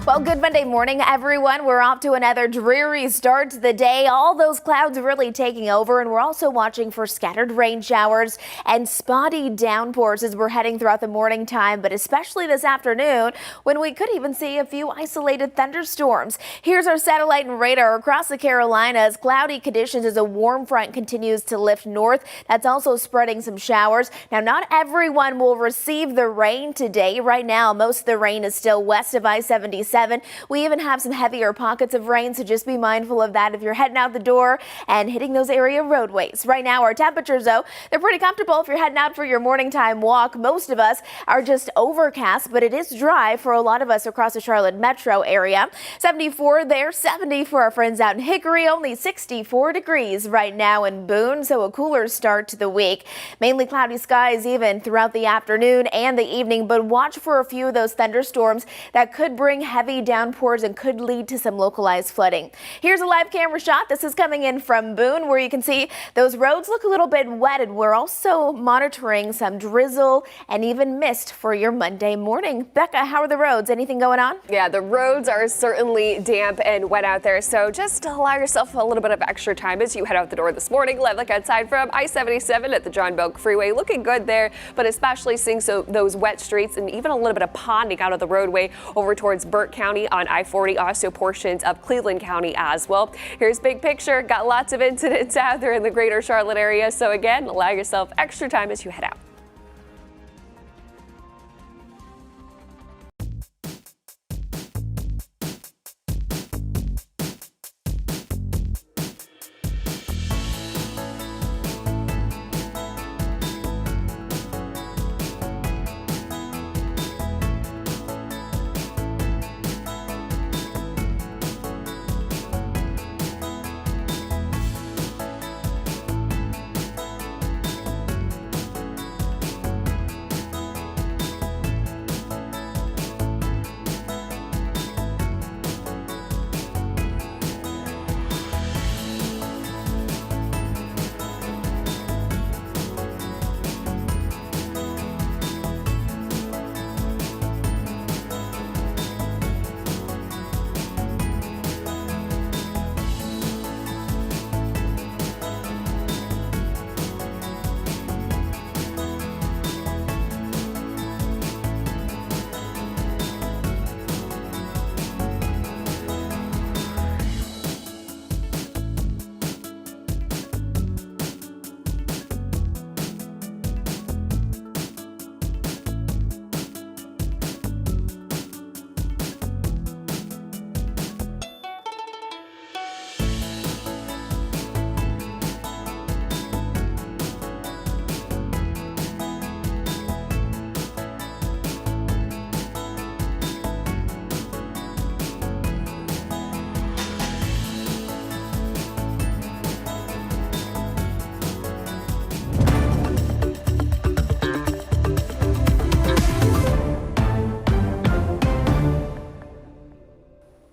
Well, good Monday morning, everyone. We're off to another dreary start to the day. All those clouds really taking over, and we're also watching for scattered rain showers and spotty downpours as we're heading throughout the morning time, but especially this afternoon when we could even see a few isolated thunderstorms. Here's our satellite and radar across the Carolinas. Cloudy conditions as a warm front continues to lift north. That's also spreading some showers. Now, not everyone will receive the rain today. Right now, most of the rain is still west of I-77. 77. We even have some heavier pockets of rain, so just be mindful of that if you're heading out the door and hitting those area roadways. Right now, our temperatures, though, they're pretty comfortable if you're heading out for your morning time walk. Most of us are just overcast, but it is dry for a lot of us across the Charlotte metro area. 74 there, 70 for our friends out in Hickory, only 64 degrees right now in Boone, so a cooler start to the week. Mainly cloudy skies even throughout the afternoon and the evening, but watch for a few of those thunderstorms that could bring heavy downpours and could lead to some localized flooding. Here's a live camera shot. This is coming in from Boone, where you can see those roads look a little bit wet, and we're also monitoring some drizzle and even mist for your Monday morning. Becca, how are the roads? Anything going on?
Yeah, the roads are certainly damp and wet out there, so just allow yourself a little bit of extra time as you head out the door this morning. Live look outside from I-77 at the John Belk Freeway, looking good there, but especially seeing those wet streets and even a little bit of ponding out of the roadway over towards Burke County on I-40, also portions of Cleveland County as well. Here's big picture. Got lots of incidents out there in the greater Charlotte area, so again, allow yourself extra time as you head out.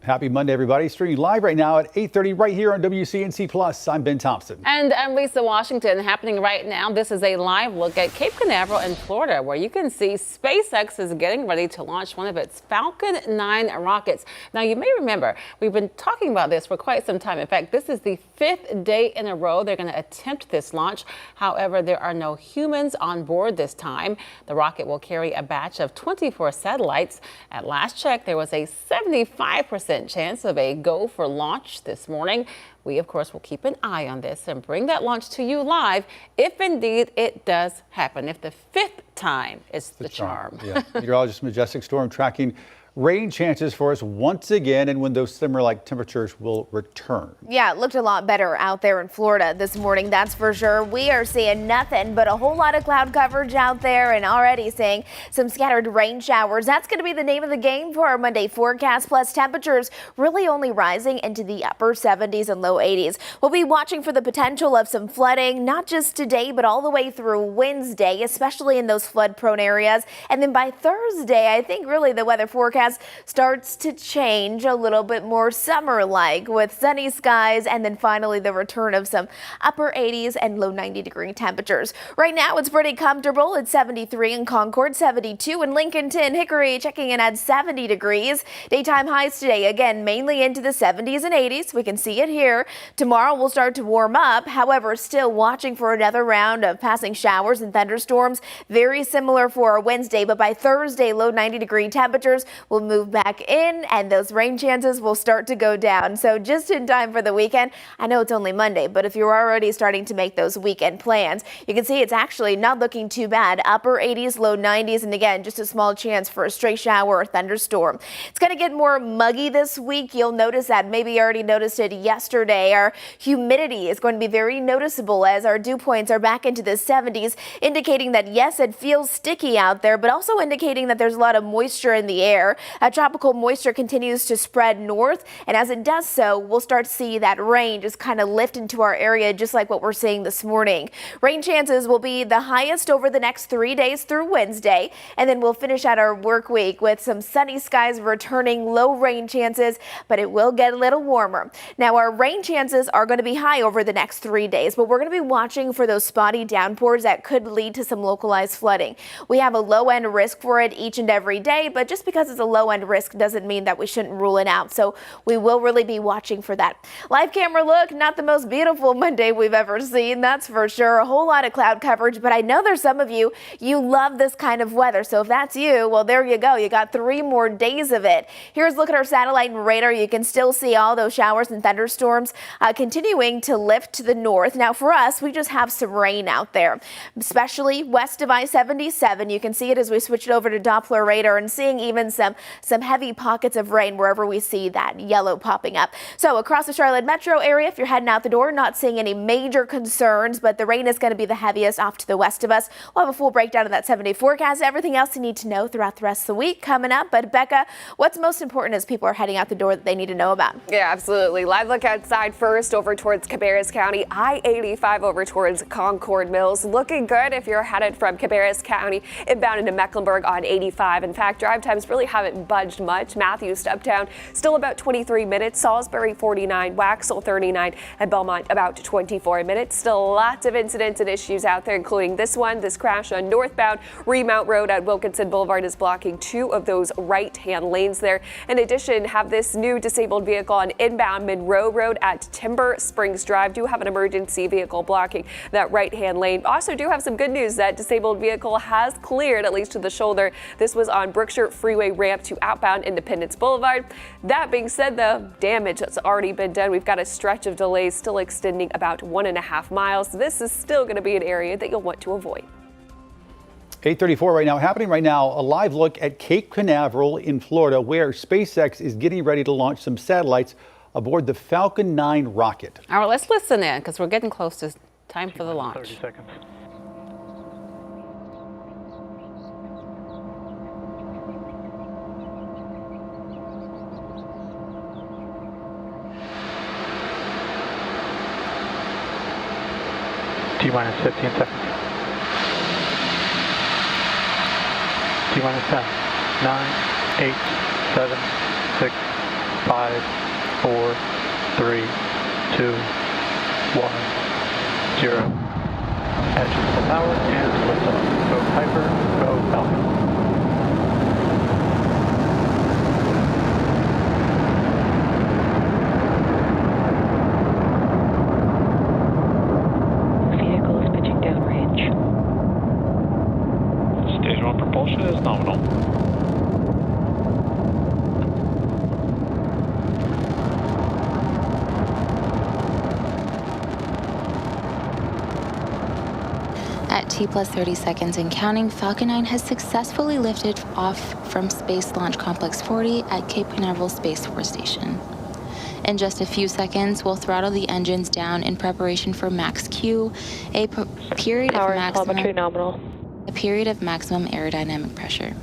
Happy Monday, everybody. Streaming live right now at 8:30 right here on WCNC Plus. I'm Ben Thompson.
And I'm Lisa Washington. Happening right now, this is a live look at Cape Canaveral in Florida, where you can see SpaceX is getting ready to launch one of its Falcon 9 rockets. Now, you may remember, we've been talking about this for quite some time. In fact, this is the 5th day in a row they're going to attempt this launch. However, there are no humans on board this time. The rocket will carry a batch of 24 satellites. At last check, there was a 75% chance of a go for launch this morning. We, of course, will keep an eye on this and bring that launch to you live if indeed it does happen, if the 5th time is the charm.
Yeah. Meteorologist Majestic Storm tracking rain chances for us once again, and when those summer-like temperatures will return.
Yeah, it looked a lot better out there in Florida this morning, that's for sure. We are seeing nothing but a whole lot of cloud coverage out there and already seeing some scattered rain showers. That's going to be the name of the game for our Monday forecast, plus temperatures really only rising into the upper 70s and low 80s. We'll be watching for the potential of some flooding, not just today, but all the way through Wednesday, especially in those flood-prone areas. And then by Thursday, I think really the weather forecast starts to change a little bit more summer-like with sunny skies, and then finally the return of some upper 80s and low 90-degree temperatures. Right now it's pretty comfortable. It's 73 in Concord, 72 in Lincolnton, Hickory checking in at 70 degrees. Daytime highs today again mainly into the 70s and 80s. We can see it here. Tomorrow will start to warm up. However, still watching for another round of passing showers and thunderstorms. Very similar for Wednesday, but by Thursday, low 90-degree temperatures will move back in and those rain chances will start to go down. So just in time for the weekend. I know it's only Monday, but if you're already starting to make those weekend plans, you can see it's actually not looking too bad. Upper 80s, low 90s, and again, just a small chance for a stray shower or thunderstorm. It's going to get more muggy this week. You'll notice that. Maybe you already noticed it yesterday. Our humidity is going to be very noticeable as our dew points are back into the 70s, indicating that yes, it feels sticky out there, but also indicating that there's a lot of moisture in the air. Tropical moisture continues to spread north, and as it does so, we'll start to see that rain just kind of lift into our area, just like what we're seeing this morning. Rain chances will be the highest over the next 3 days through Wednesday, and then we'll finish out our work week with some sunny skies returning, low rain chances, but it will get a little warmer. Now, our rain chances are going to be high over the next 3 days, but we're going to be watching for those spotty downpours that could lead to some localized flooding. We have a low-end risk for it each and every day, but just because it's a low-end risk doesn't mean that we shouldn't rule it out. So we will really be watching for that. Live camera look, not the most beautiful Monday we've ever seen, that's for sure. A whole lot of cloud coverage, but I know there's some of you love this kind of weather. So if that's you, well, there you go. You got 3 more days of it. Here's a look at our satellite and radar. You can still see all those showers and thunderstorms continuing to lift to the north. Now for us, we just have some rain out there, especially west of I-77. You can see it as we switch it over to Doppler radar and seeing even some heavy pockets of rain wherever we see that yellow popping up. So across the Charlotte metro area, if you're heading out the door, not seeing any major concerns, but the rain is going to be the heaviest off to the west of us. We'll have a full breakdown of that 7-day forecast. Everything else you need to know throughout the rest of the week coming up. But Becca, what's most important as people are heading out the door that they need to know about?
Yeah, absolutely. Live look outside first over towards Cabarrus County, I-85 over towards Concord Mills. Looking good if you're headed from Cabarrus County inbound into Mecklenburg on 85. In fact, drive times really haven't budged much. Matthews to Uptown still about 23 minutes, Salisbury 49, Waxhaw 39, and Belmont about 24 minutes. Still lots of incidents and issues out there, including this one. This crash on northbound Remount Road at Wilkinson Boulevard is blocking 2 of those right-hand lanes there. In addition, have this new disabled vehicle on inbound Monroe Road at Timber Springs Drive. Do have an emergency vehicle blocking that right-hand lane. Also do have some good news. That disabled vehicle has cleared, at least to the shoulder. This was on Brookshire Freeway ramp to outbound Independence Boulevard. That being said, the damage that's already been done. We've got a stretch of delays still extending about 1.5 miles. This is still going to be an area that you'll want to avoid.
8:34 right now. Happening right now, a live look at Cape Canaveral in Florida, where SpaceX is getting ready to launch some satellites aboard the Falcon 9 rocket.
All right, let's listen in because we're getting close to time for the launch.
30 seconds. T-minus 15 seconds. T-minus 10, 9, 8, 7, 6, 5, 4, 3, 2, 1, 0. Engines full power and liftoff. Go Piper, go Falcon. Propulsion is nominal.
At T plus 30 seconds and counting, Falcon 9 has successfully lifted off from Space Launch Complex 40 at Cape Canaveral Space Force Station. In just a few seconds, we'll throttle the engines down in preparation for max Q, a period of maximum aerodynamic pressure.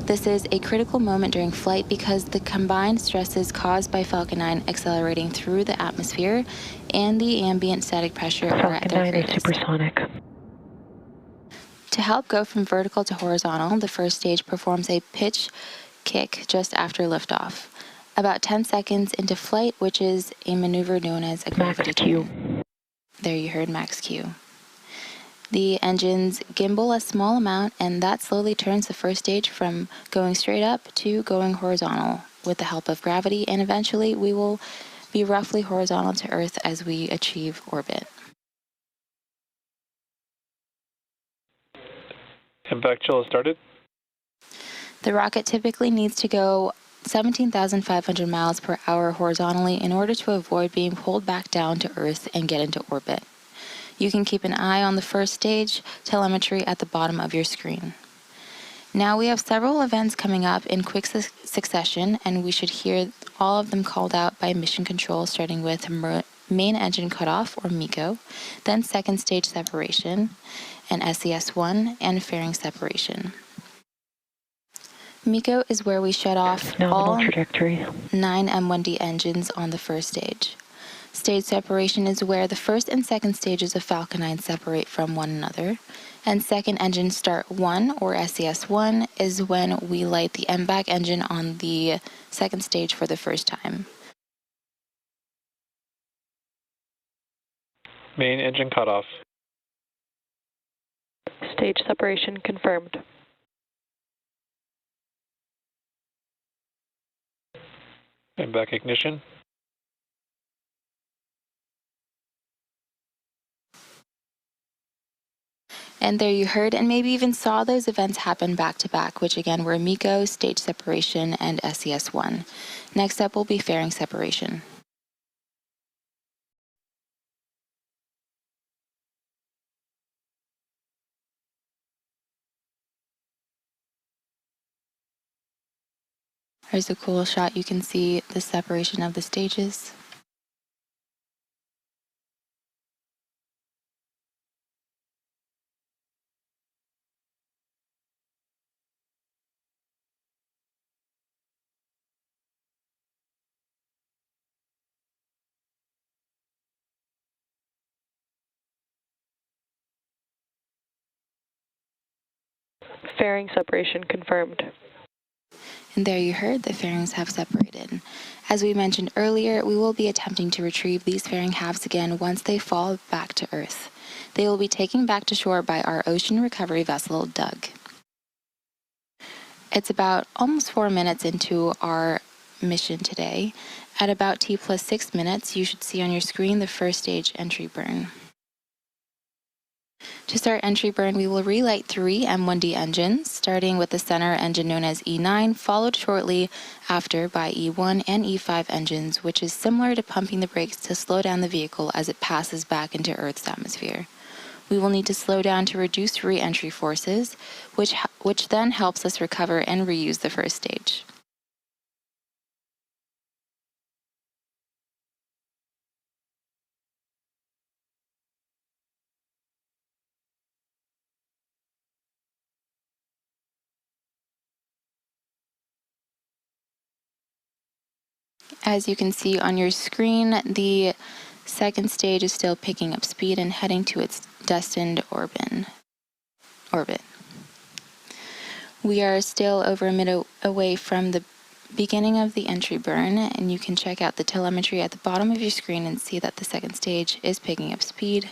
This is a critical moment during flight because the combined stresses caused by Falcon 9 accelerating through the atmosphere and the ambient static pressure are at their greatest. Supersonic. To help go from vertical to horizontal, the first stage performs a pitch kick just after liftoff, about 10 seconds into flight, which is a maneuver known as a gravity turn. There you heard max Q. The engines gimbal a small amount, and that slowly turns the first stage from going straight up to going horizontal with the help of gravity, and eventually we will be roughly horizontal to Earth as we achieve orbit.
Impact chill has started.
The rocket typically needs to go 17,500 miles per hour horizontally in order to avoid being pulled back down to Earth and get into orbit. You can keep an eye on the first stage telemetry at the bottom of your screen. Now we have several events coming up in quick succession, and we should hear all of them called out by Mission Control, starting with main engine cutoff, or MECO, then second stage separation, and SES-1, and fairing separation. MECO is where we shut off all 9 M1D engines on the first stage. Stage separation is where the first and second stages of Falcon 9 separate from one another. And second engine start 1, or SES-1, is when we light the MVAC engine on the second stage for the first time.
Main engine cutoff.
Stage separation confirmed.
And back ignition.
And there you heard and maybe even saw those events happen back to back, which again were MECO, stage separation, and SES-1. Next up will be fairing separation. There's a cool shot. You can see the separation of the stages.
Fairing separation confirmed.
And there you heard the fairings have separated. As we mentioned earlier, we will be attempting to retrieve these fairing halves again once they fall back to Earth. They will be taken back to shore by our ocean recovery vessel, Doug. It's about almost 4 minutes into our mission today. At about T+6 minutes, you should see on your screen the first stage entry burn. To start entry burn, we will relight 3 M1D engines, starting with the center engine known as E9, followed shortly after by E1 and E5 engines, which is similar to pumping the brakes to slow down the vehicle as it passes back into Earth's atmosphere. We will need to slow down to reduce re-entry forces, which then helps us recover and reuse the first stage. As you can see on your screen, the second stage is still picking up speed and heading to its destined orbit. We are still over a minute away from the beginning of the entry burn, and you can check out the telemetry at the bottom of your screen and see that the second stage is picking up speed.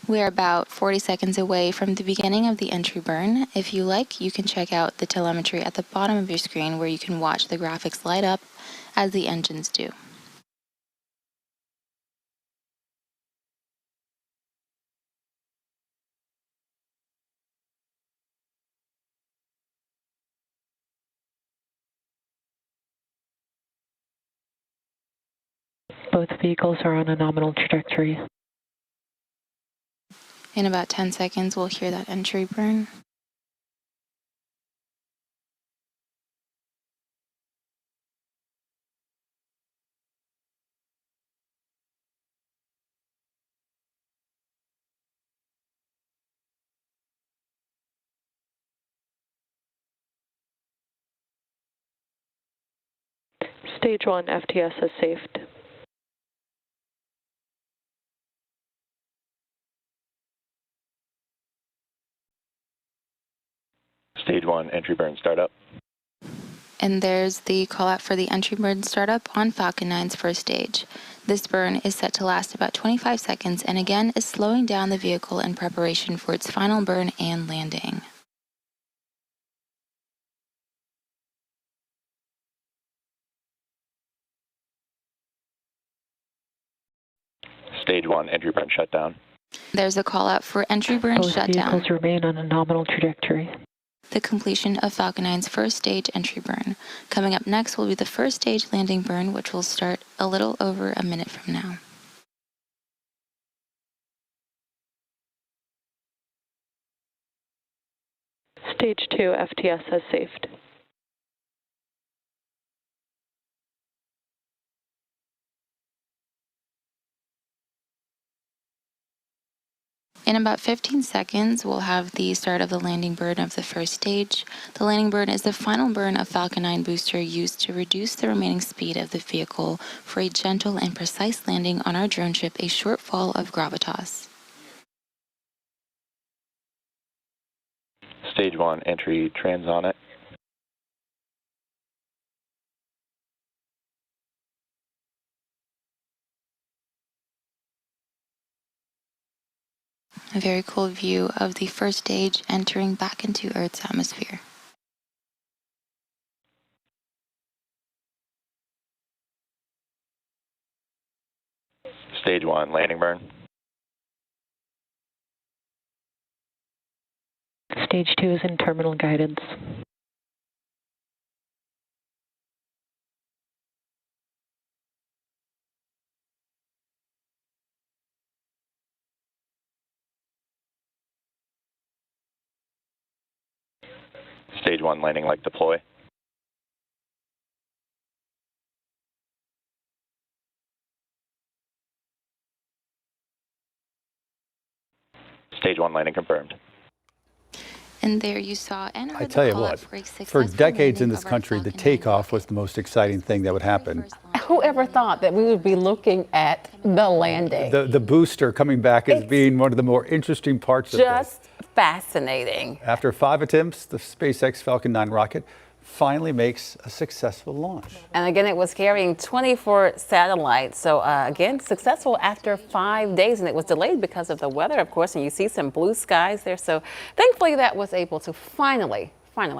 We are about 40 seconds away from the beginning of the entry burn. If you like, you can check out the telemetry at the bottom of your screen where you can watch the graphics light up as the engines do.
Both vehicles are on a nominal trajectory.
In about 10 seconds, we'll hear that entry burn.
Stage 1 FTS has saved.
Stage 1 entry burn startup.
And there's the call out for the entry burn startup on Falcon 9's first stage. This burn is set to last about 25 seconds and again is slowing down the vehicle in preparation for its final burn and landing.
Stage 1 entry burn shutdown.
There's a call out for entry burn
Both
shutdown.
vehicles remain on a nominal trajectory.
The completion of Falcon 9's first stage entry burn. Coming up next will be the first stage landing burn, which will start a little over a minute from now.
Stage 2 FTS has safed.
In about 15 seconds, we'll have the start of the landing burn of the first stage. The landing burn is the final burn of Falcon 9 booster used to reduce the remaining speed of the vehicle for a gentle and precise landing on our drone ship, a short fall of gravitas.
Stage 1 entry transonet.
A very cool view of the first stage entering back into Earth's atmosphere.
Stage 1 landing burn.
Stage 2 is in terminal guidance.
Stage 1 landing like deploy. Stage 1 landing confirmed.
And there you saw and
I
heard
tell
the
you
call out
what,
for a
for
successful
decades in
landing
this
of our
country, the
Falcon 9
takeoff was the most exciting thing that would happen.
Whoever thought that we would be looking at the landing?
The booster coming back as being one of the more interesting parts of this.
Just fascinating.
After 5 attempts, the SpaceX Falcon 9 rocket finally makes a successful launch.
And again, it was carrying 24 satellites. So again, successful after 5 days, and it was delayed because of the weather, of course, and you see some blue skies there. So thankfully that was able to finally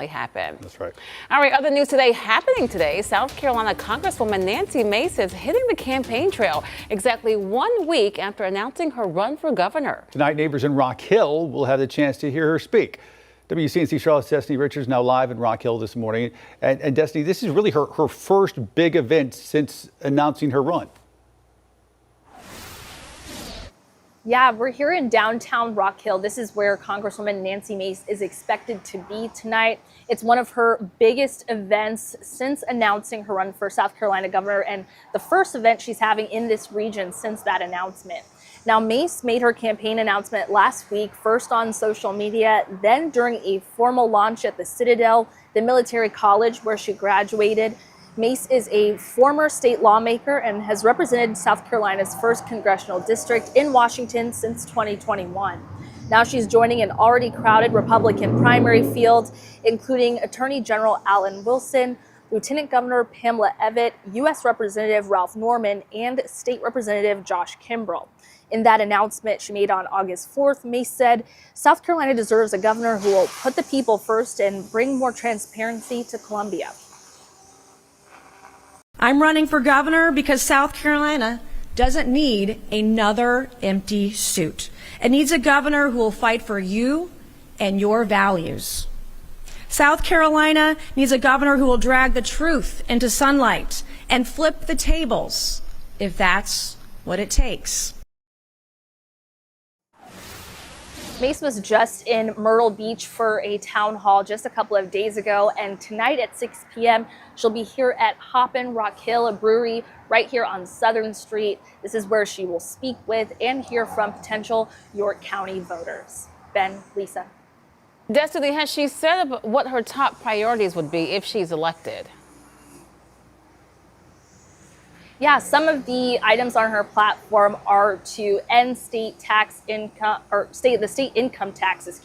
happen.
That's right.
All right, other news today happening today. South Carolina Congresswoman Nancy Mace is hitting the campaign trail exactly 1 week after announcing her run for governor.
Tonight, neighbors in Rock Hill will have the chance to hear her speak. WCNC Charlotte's Destiny Richards now live in Rock Hill this morning. And Destiny, this is really her first big event since announcing her run.
Yeah, we're here in downtown Rock Hill. This is where Congresswoman Nancy Mace is expected to be tonight. It's one of her biggest events since announcing her run for South Carolina governor, and the first event she's having in this region since that announcement. Now, Mace made her campaign announcement last week, first on social media, then during a formal launch at the Citadel, the military college where she graduated. Mace is a former state lawmaker and has represented South Carolina's 1st congressional district in Washington since 2021. Now she's joining an already crowded Republican primary field, including Attorney General Alan Wilson, Lieutenant Governor Pamela Evette, U.S. Representative Ralph Norman, and State Representative Josh Kimbrell. In that announcement she made on August 4th, Mace said, South Carolina deserves a governor who will put the people first and bring more transparency to Columbia.
I'm running for governor because South Carolina doesn't need another empty suit. It needs a governor who will fight for you and your values. South Carolina needs a governor who will drag the truth into sunlight and flip the tables if that's what it takes.
Mace was just in Myrtle Beach for a town hall just a couple of days ago, and tonight at 6 p.m. she'll be here at Hoppin' Rock Hill, a brewery right here on Southern Street. This is where she will speak with and hear from potential York County voters. Ben, Lisa.
Destiny, has she said what her top priorities would be if she's elected?
Yeah, some of the items on her platform are to end the state income tax,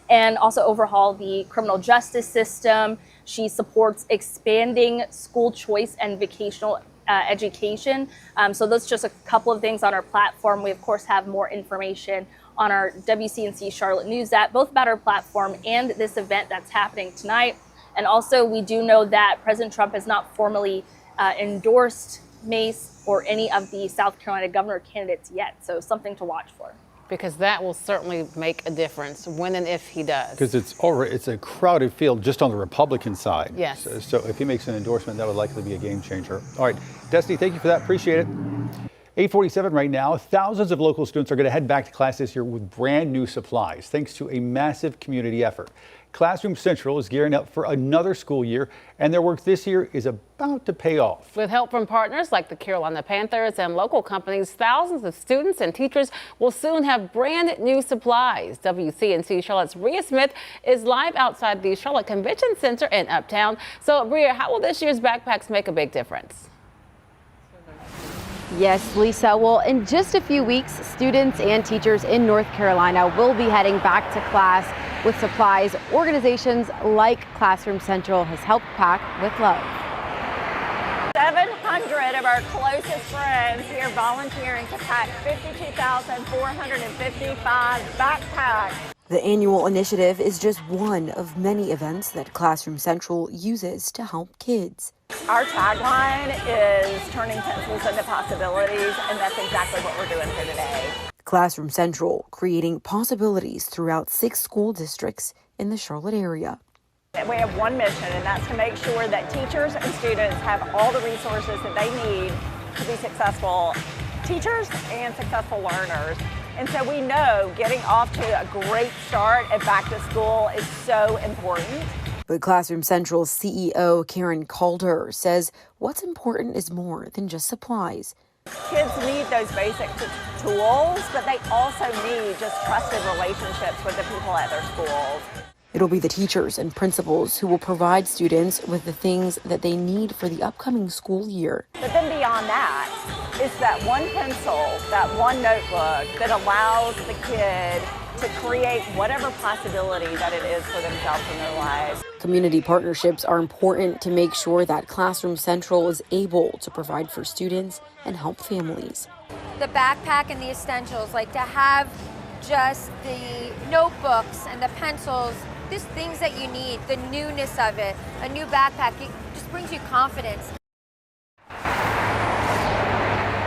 and also overhaul the criminal justice system. She supports expanding school choice and vocational education. So that's just a couple of things on our platform. We, of course, have more information on our WCNC Charlotte News app, both about our platform and this event that's happening tonight. And also, we do know that President Trump has not formally endorsed Mace or any of the South Carolina governor candidates yet. So something to watch for.
because that will certainly make a difference when and if he does.
Because it's a crowded field just on the Republican side.
Yes.
So if he makes an endorsement, that would likely be a game changer. All right, Destiny, thank you for that. Appreciate it. 8:47 right now. Thousands of local students are going to head back to class this year with brand new supplies, thanks to a massive community effort. Classroom Central is gearing up for another school year, and their work this year is about to pay off.
With help from partners like the Carolina Panthers and local companies, thousands of students and teachers will soon have brand new supplies. WCNC Charlotte's Bria Smith is live outside the Charlotte Convention Center in Uptown. So, Bria, how will this year's backpacks make a big difference?
Yes, Lisa. Well, in just a few weeks, students and teachers in North Carolina will be heading back to class with supplies organizations like Classroom Central has helped pack with love.
700 of our closest friends here volunteering to pack 52,455 backpacks.
The annual initiative is just one of many events that Classroom Central uses to help kids.
Our tagline is turning pencils into possibilities, and that's exactly what we're doing here today.
Classroom Central creating possibilities throughout 6 school districts in the Charlotte area.
We have one mission, and that's to make sure that teachers and students have all the resources that they need to be successful teachers and successful learners. And so we know getting off to a great start at back to school is so important.
But Classroom Central's CEO Karen Calder says what's important is more than just supplies.
Kids need those basic tools, but they also need just trusted relationships with the people at their schools.
It'll be the teachers and principals who will provide students with the things that they need for the upcoming school year.
But then beyond that, it's that one pencil, that one notebook that allows the kid to create whatever possibility that it is for themselves in their lives.
Community partnerships are important to make sure that Classroom Central is able to provide for students and help families.
The backpack and the essentials, like to have just the notebooks and the pencils, just things that you need, the newness of it, a new backpack, it just brings you confidence.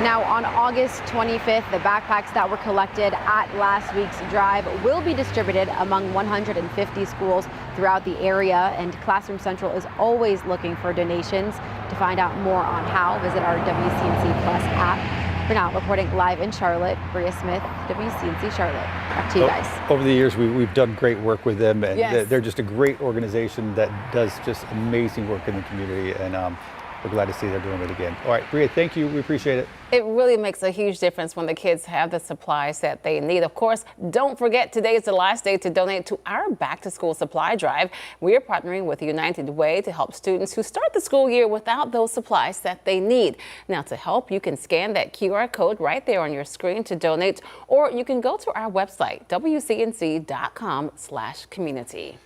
Now, on August 25th, the backpacks that were collected at last week's drive will be distributed among 150 schools throughout the area, and Classroom Central is always looking for donations. To find out more on how, visit our WCNC Plus app. For now, reporting live in Charlotte, Bria Smith, WCNC Charlotte. Back to you guys.
Over the years, we've done great work with them, and
Yes.
they're just a great organization that does just amazing work in the community, and we're glad to see they're doing it again. All right, Bria, thank you. We appreciate it.
It really makes a huge difference when the kids have the supplies that they need. Of course, don't forget today is the last day to donate to our back to school supply drive. We are partnering with United Way to help students who start the school year without those supplies that they need. Now, to help, you can scan that QR code right there on your screen to donate, or you can go to our website, wcnc.com/community.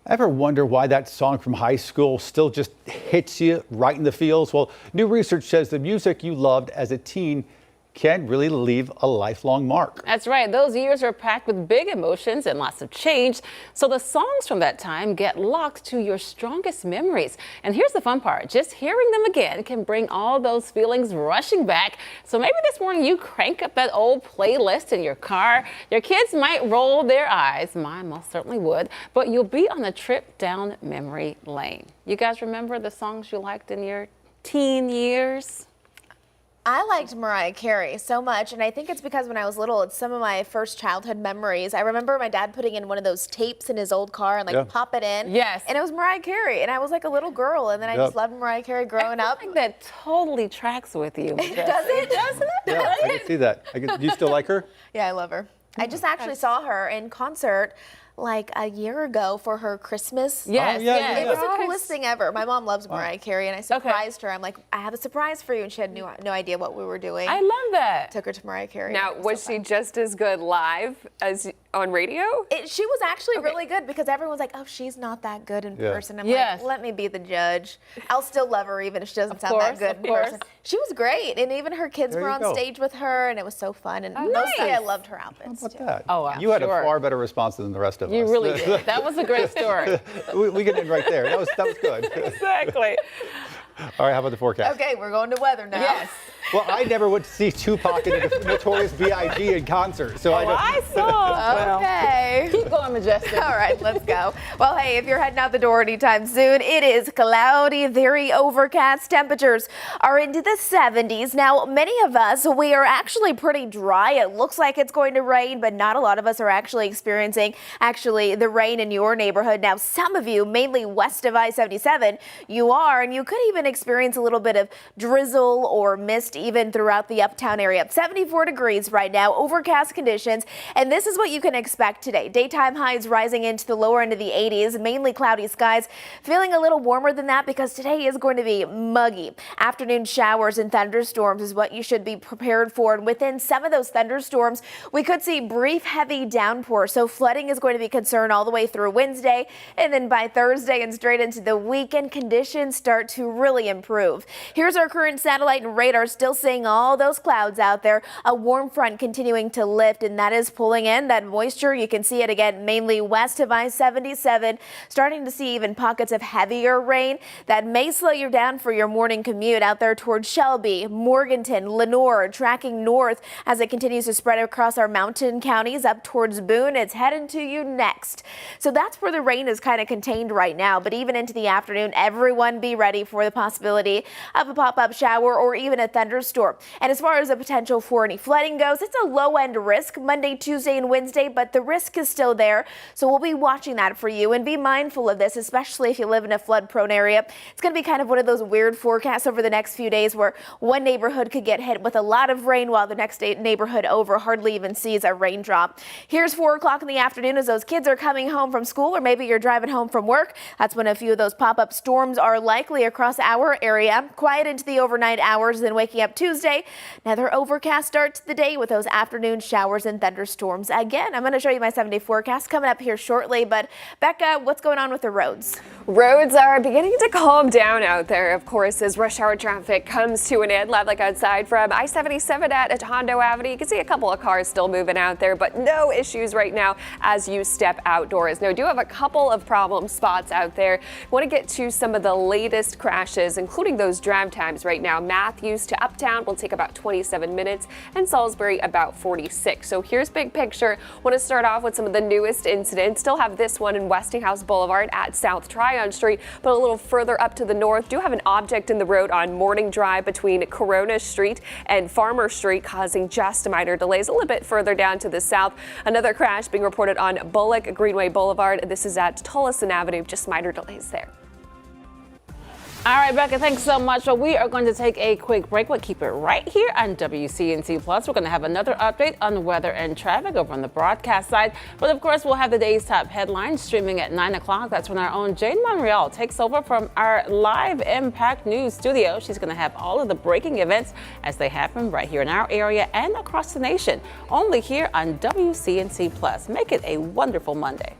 Ever wonder why that song from high school still just hits you right in the feels? Well, new research says the music you loved as a teen can really leave a lifelong mark.
That's right. Those years are packed with big emotions and lots of change. So the songs from that time get locked to your strongest memories. And here's the fun part. Just hearing them again can bring all those feelings rushing back. So maybe this morning you crank up that old playlist in your car. Your kids might roll their eyes. Mine most certainly would. But you'll be on a trip down memory lane. You guys remember the songs you liked in your teen years?
I liked Mariah Carey so much, and I think it's because when I was little, it's some of my first childhood memories. I remember my dad putting in one of those tapes in his old car and like pop it in.
Yes.
And it was Mariah Carey, and I was like a little girl, and then I just loved Mariah Carey growing up.
I think that totally tracks with you.
Does it?
Doesn't it?
Yeah, I can see that. Do you still like her?
Yeah, I love her. I just actually saw her in concert like a year ago for her Christmas.
Yes, yes.
It was the coolest thing ever. My mom loves Mariah Carey, and I surprised her. I'm like, I have a surprise for you, and she had no idea what we were doing.
I love that.
Took her to Mariah Carey.
Now, was she just as good live as on radio?
She was actually really good because everyone's like, oh, she's not that good in person. I'm
Yes.
like, let me be the judge. I'll still love her even if she doesn't sound that good in person. She was great, and even her kids were on stage with her, and it was so fun. And mostly I loved her outfits.
How about that?
Oh, I'm
You had a
sure.
far better response than the rest of us.
You really did. That was a great story.
we get in right there. That was good.
Exactly.
All right, how about the forecast?
Okay, we're going to weather now.
Yes.
Well, I never went to see Tupac and the Notorious B.I.G. in concert, so
I saw.
Okay.
Keep going, Majestic.
All right, let's go. Well, hey, if you're heading out the door anytime soon, it is cloudy, very overcast. Temperatures are into the 70s. Now, many of us, we are actually pretty dry. It looks like it's going to rain, but not a lot of us are actually experiencing the rain in your neighborhood. Now, some of you, mainly west of I-77, you are, and you could even experience a little bit of drizzle or mist even throughout the uptown area. 74 degrees right now, overcast conditions, and this is what you can expect today. Daytime highs rising into the lower end of the 80s, mainly cloudy skies, feeling a little warmer than that because today is going to be muggy. Afternoon showers and thunderstorms is what you should be prepared for, and within some of those thunderstorms, we could see brief heavy downpour, so flooding is going to be a concern all the way through Wednesday, and then by Thursday and straight into the weekend, conditions start to really improve. Here's our current satellite and radar, still seeing all those clouds out there. A warm front continuing to lift, and that is pulling in that moisture. You can see it again mainly west of I-77, starting to see even pockets of heavier rain that may slow you down for your morning commute out there towards Shelby, Morganton, Lenoir, tracking north as it continues to spread across our mountain counties up towards Boone. It's heading to you next. So that's where the rain is kind of contained right now, but even into the afternoon, everyone be ready for the possibility of a pop-up shower or even a thunderstorm. And as far as the potential for any flooding goes, it's a low-end risk Monday, Tuesday, and Wednesday, but the risk is still there. So we'll be watching that for you and be mindful of this, especially if you live in a flood-prone area. It's going to be kind of one of those weird forecasts over the next few days where one neighborhood could get hit with a lot of rain while the next neighborhood over hardly even sees a raindrop. Here's 4 o'clock in the afternoon as those kids are coming home from school, or maybe you're driving home from work. That's when a few of those pop-up storms are likely across our area. Quiet into the overnight hours, then waking up Tuesday. Another overcast start to the day with those afternoon showers and thunderstorms. Again, I'm going to show you my 7-day forecast coming up here shortly, but Becca, what's going on with the roads?
Roads are beginning to calm down out there, of course, as rush hour traffic comes to an end. Live like outside from I-77 at Hondo Avenue. You can see a couple of cars still moving out there, but no issues right now as you step outdoors. Now, I do have a couple of problem spots out there. I want to get to some of the latest crashes, including those drive times right now. Matthews to Uptown will take about 27 minutes and Salisbury about 46. So here's big picture. Want to start off with some of the newest incidents. Still have this one in Westinghouse Boulevard at South Tryon Street, but a little further up to the north. Do have an object in the road on Morning Drive between Corona Street and Farmer Street, causing just minor delays. A little bit further down to the south, another crash being reported on Bullock Greenway Boulevard. This is at Tullison Avenue. Just minor delays there.
All right, Becca, thanks so much. So we are going to take a quick break, but keep it right here on WCNC Plus. We're going to have another update on weather and traffic over on the broadcast side. But of course, we'll have the day's top headlines streaming at 9 o'clock. That's when our own Jane Monreal takes over from our live Impact News studio. She's going to have all of the breaking events as they happen right here in our area and across the nation, only here on WCNC Plus. Make it a wonderful Monday.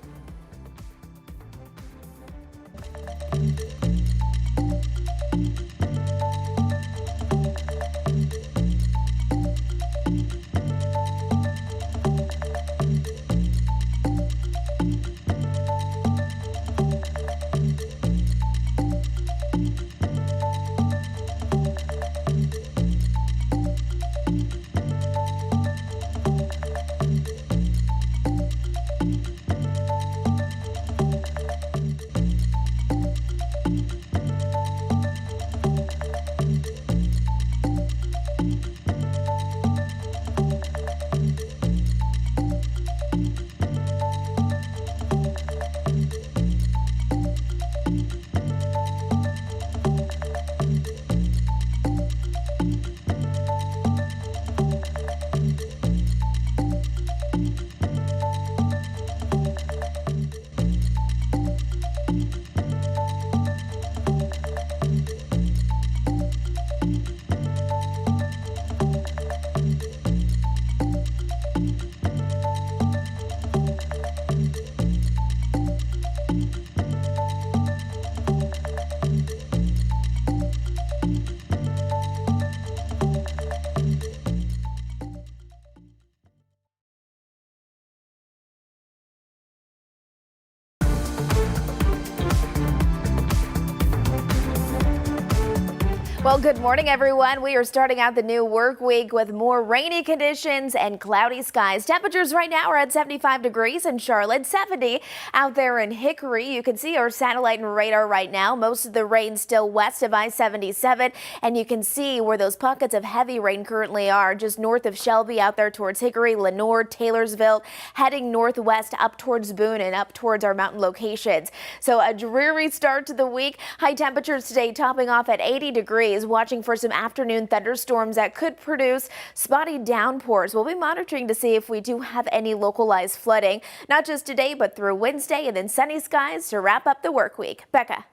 Well, good morning, everyone. We are starting out the new work week with more rainy conditions and cloudy skies. Temperatures right now are at 75 degrees in Charlotte, 70 out there in Hickory. You can see our satellite and radar right now. Most of the rain still west of I-77, and you can see where those pockets of heavy rain currently are, just north of Shelby out there towards Hickory, Lenoir, Taylorsville, heading northwest up towards Boone and up towards our mountain locations. So a dreary start to the week. High temperatures today topping off at 80 degrees. Watching for some afternoon thunderstorms that could produce spotty downpours. We'll be monitoring to see if we do have any localized flooding, not just today, but through Wednesday, and then sunny skies to wrap up the work week. Becca.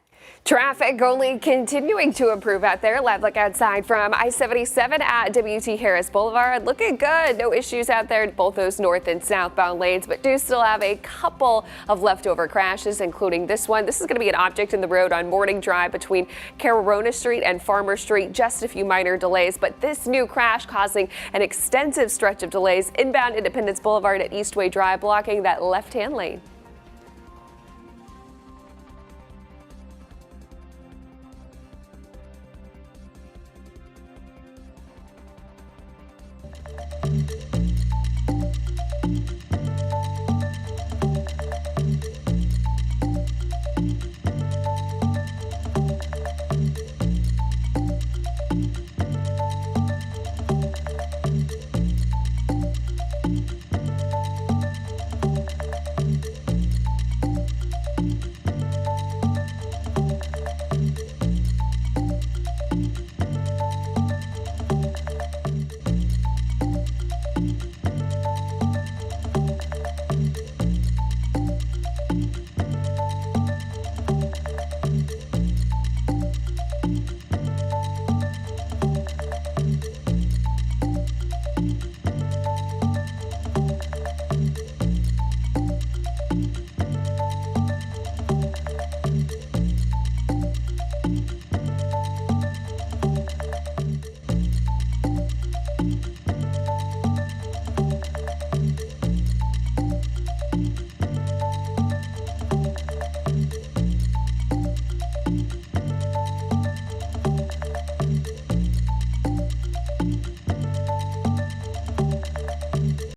Traffic only continuing to improve out there. Live look outside from I-77 at WT Harris Boulevard. Looking good. No issues out there in both those north and southbound lanes, but do still have a couple of leftover crashes, including this one. This is going to be an object in the road on Morning Drive between Carolina Street and Farmer Street. Just a few minor delays, but this new crash causing an extensive stretch of delays inbound Independence Boulevard at Eastway Drive, blocking that left-hand lane.